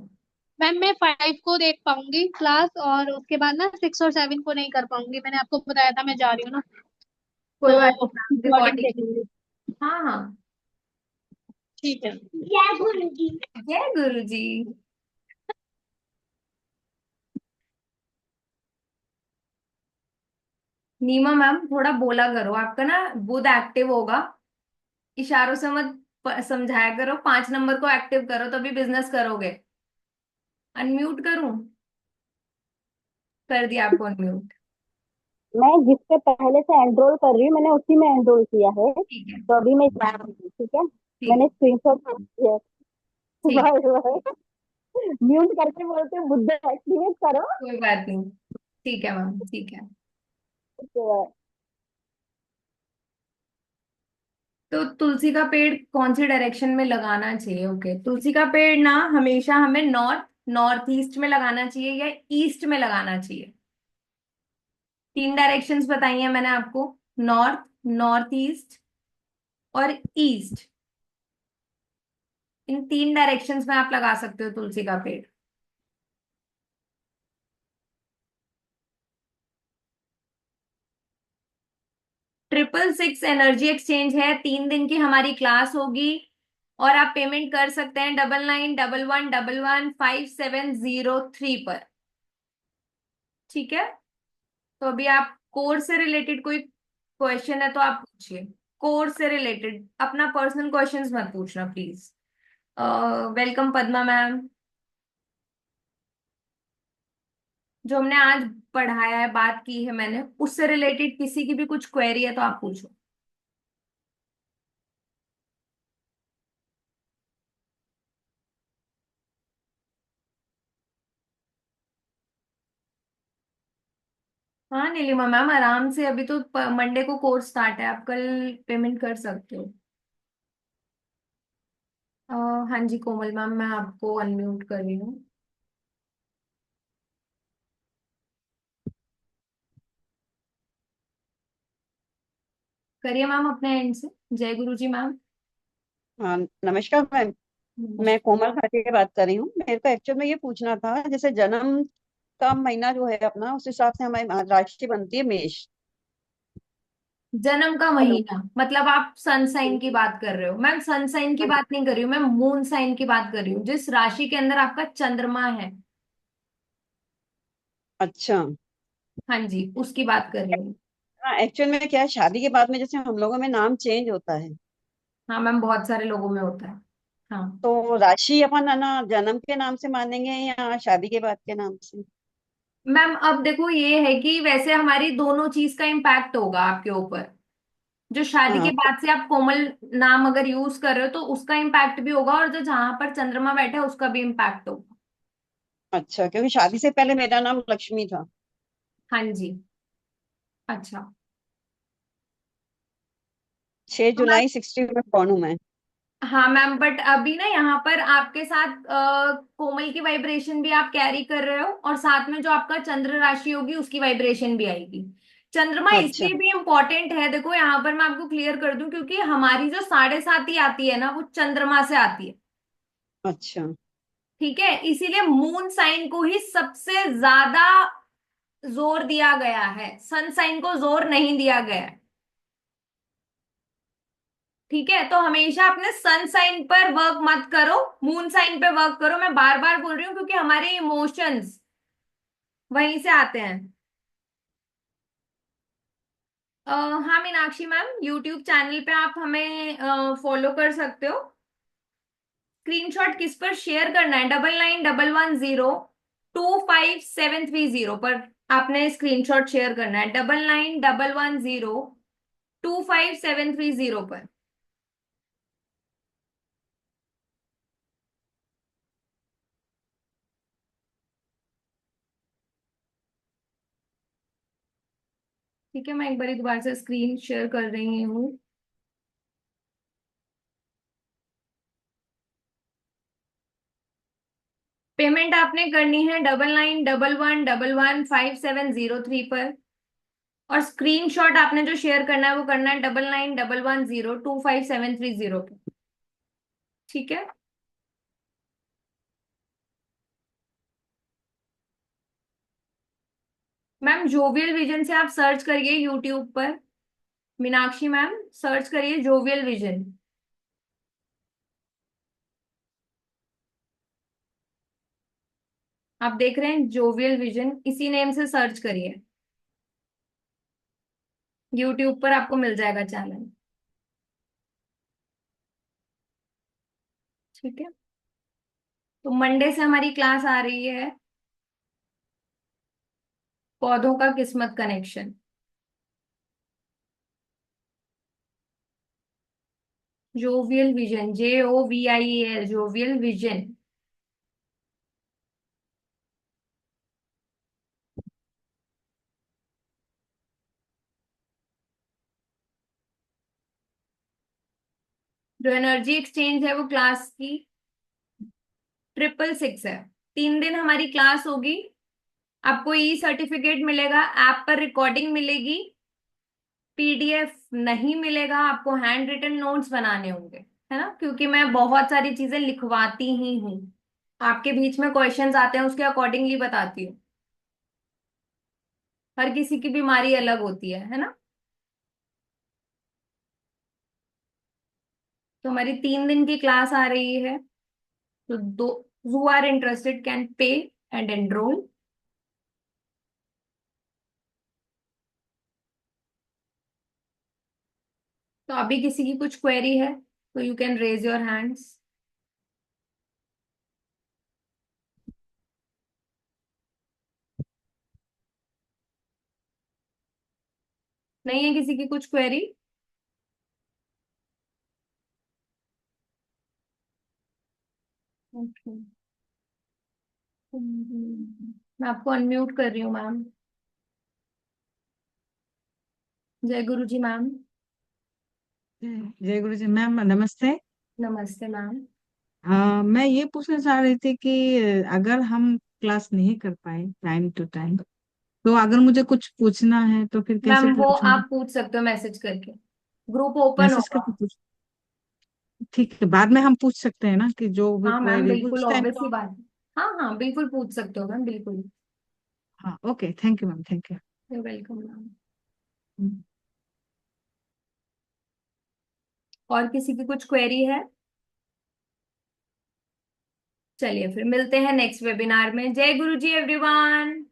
मैम मैं 5 को देख पाऊंगी क्लास, और उसके बाद ना 6 और 7 को नहीं कर पाऊंगी। मैंने आपको बताया था मैं जा रही हूँ ना, कोई बात तो नहीं मैम, रिकॉर्डिंग रिकॉर्डिंग। देख लूंगी। हाँ हाँ। ठीक है, जय गुरु जी। जय गुरु जी। नीमा मैम थोड़ा बोला करो, आपका ना बुध एक्टिव होगा, इशारों से मत समझाया करो। 5 नंबर को एक्टिव करो तभी बिजनेस करोगे। अनम्यूट करूं? कर दिया आपको अनम्यूट। मैं जिससे पहले से एनरोल कर रही हूँ, मैंने उसी में एनरोल किया है, ठीक है। तो अभी मैं जा रही हूँ। ठीक है, ठीक मैंने है। स्क्रीनशॉट किया है। ठीक। म्यूट करके बोलते हैं बुद्ध एक्टिवेट करो। कोई बात नहीं। ठीक है मैम, ठीक है। तो तो तुलसी का पेड़ कौन सी डायरेक्शन में लगाना चाहिए? ओके, तुलसी का पेड़ ना हमेशा हमें नॉर्थ ईस्ट में लगाना चाहिए या ईस्ट में लगाना चाहिए। 3 डायरेक्शंस बताई हैं मैंने आपको, नॉर्थ, नॉर्थ ईस्ट और ईस्ट। इन 3 डायरेक्शंस में आप लगा सकते हो तुलसी का पेड़। 666 एनर्जी एक्सचेंज है, 3 दिन की हमारी क्लास होगी। और आप पेमेंट कर सकते हैं 9911115703 पर। ठीक है, तो अभी आप कोर्स से रिलेटेड कोई क्वेश्चन है तो आप पूछिए। कोर्स से रिलेटेड, अपना पर्सनल क्वेश्चंस मत पूछना प्लीज। Welcome Padma ma'am. जो हमने आज पढ़ाया है, बात की है मैंने, उससे रिलेटेड किसी की भी कुछ क्वेरी है तो आप पूछो। हाँ नीलिमा मैम, आराम से, अभी तो मंडे को कोर्स स्टार्ट है, आप कल पेमेंट कर सकते हो। अ, हाँ जी कोमल मैम, मैं आपको अनम्यूट कर रही हूँ। करिए मैम अपने एंड से। जय गुरु जी मैम। हाँ, नमस्कार मैम। मैं कोमल भाटिया बात कर रही हूँ। मेरे को एक्चुअल में ये पूछना था, जैसे जन्म का महीना जो है अपना, उस हिसाब से हमारी राशि बनती है मेष। जन्म का हेलो। महीना मतलब आप सनसाइन की बात कर रहे हो? मैम सनसाइन की हाँ, बात नहीं कर रही हूँ, मैं मून साइन की बात कर रही हूँ, जिस राशि के अंदर आपका चंद्रमा है। अच्छा। हाँ जी, उसकी बात कर रही हूँ। हाँ, एक्चुअल में क्या है, शादी के बाद में जैसे हम लोगों में नाम चेंज होता है, हाँ मैम, बहुत सारे लोगों में होता है। हाँ तो राशि अपन है ना जन्म के नाम से मानेंगे या शादी के बाद के नाम से? मैम, अब देखो ये है कि वैसे हमारी दोनों चीज का इम्पैक्ट होगा आपके ऊपर। जो शादी के हाँ, बाद से आप कोमल नाम अगर यूज कर रहे हो तो उसका इम्पैक्ट भी होगा, और जो जहां पर चंद्रमा बैठा है उसका भी इम्पैक्ट होगा। अच्छा, क्योंकि शादी से पहले मेरा नाम लक्ष्मी था। हाँ जी। अच्छा। 6 जुलाई 60 में born हूँ मैं। हाँ मैम, बट अभी ना यहाँ पर आपके साथ कोमल की वाइब्रेशन भी आप कैरी कर रहे हो, और साथ में जो आपका चंद्र राशि होगी उसकी वाइब्रेशन भी आएगी। चंद्रमा अच्छा। इसलिए भी इम्पोर्टेंट है, देखो यहाँ पर मैं आपको क्लियर कर दूं, क्योंकि हमारी जो 7.5 आती है ना, वो चंद्रमा से आती है। अच्छा। ठीक है, इसीलिए मून साइन को ही सबसे ज्यादा जोर दिया गया है, सन साइन को जोर नहीं दिया गया है। ठीक है, तो हमेशा अपने सन साइन पर वर्क मत करो, मून साइन पे वर्क करो। मैं बार बार बोल रही हूँ क्योंकि हमारे इमोशंस वहीं से आते हैं। हाँ मीनाक्षी मैम, यूट्यूब चैनल पे आप हमें फॉलो कर सकते हो। स्क्रीनशॉट किस पर शेयर करना है? 9911025730 पर आपने स्क्रीनशॉट शेयर करना है, 9911025730 पर। ठीक है, मैं एक बार दोबारा से स्क्रीन शेयर कर रही हूँ। पेमेंट आपने करनी है 9911115703 पर, और स्क्रीनशॉट आपने जो शेयर करना है वो करना है 9911025730 पर। ठीक है मैम, जोवियल विजन से आप सर्च करिए यूट्यूब पर। मीनाक्षी मैम, सर्च करिए जोवियल विजन। आप देख रहे हैं जोवियल विजन, इसी नेम से सर्च करिए, यूट्यूब पर आपको मिल जाएगा चैनल। ठीक है, तो मंडे से हमारी क्लास आ रही है, पौधों का किस्मत connection. Jovial vision, JOVIEL, jovial vision. जो एनर्जी एक्सचेंज है वो क्लास की 666 है। 3 दिन हमारी क्लास होगी। आपको ई सर्टिफिकेट मिलेगा, ऐप पर रिकॉर्डिंग मिलेगी, PDF नहीं मिलेगा, आपको हैंड रिटन नोट्स बनाने होंगे, है ना, क्योंकि मैं बहुत सारी चीजें लिखवाती ही हूँ। आपके बीच में क्वेश्चंस आते हैं, उसके अकॉर्डिंगली बताती हूँ। हर किसी की बीमारी अलग होती है ना। तो हमारी 3 दिन की क्लास आ रही है। तो दो who are interested can pay and enroll. तो अभी किसी की कुछ क्वेरी है तो you can raise your hands. नहीं है किसी की कुछ क्वेरी? ओके। मैं आपको अनम्यूट कर रही हूँ मैम। जय गुरु जी मैम। जय गुरु जी। मैम नमस्ते। नमस्ते मैम। मैं ये पूछना चाह रही थी कि अगर हम क्लास नहीं कर पाए टाइम टू टाइम, तो अगर मुझे कुछ पूछना है तो फिर कैसे मैम वो पूछूंगी? आप पूछ सकते हो मैसेज करके। ग्रुप ओपन मैसेज होगा। करके पूछ? ठीक है, बाद में हम पूछ सकते हैं ना कि जो भी हाँ मैम क्वेरी बिल्कुल उस टाइम ऑब्वियस तो सी बात है। हाँ हाँ बिल्कुल पूछ सकते हो मैम बिल्कुल। हाँ, okay, thank you ma'am, thank you welcome ma'am. You. और किसी की कुछ क्वेरी है? चलिए फिर मिलते हैं नेक्स्ट वेबिनार में। जय गुरु जी एवरीवन।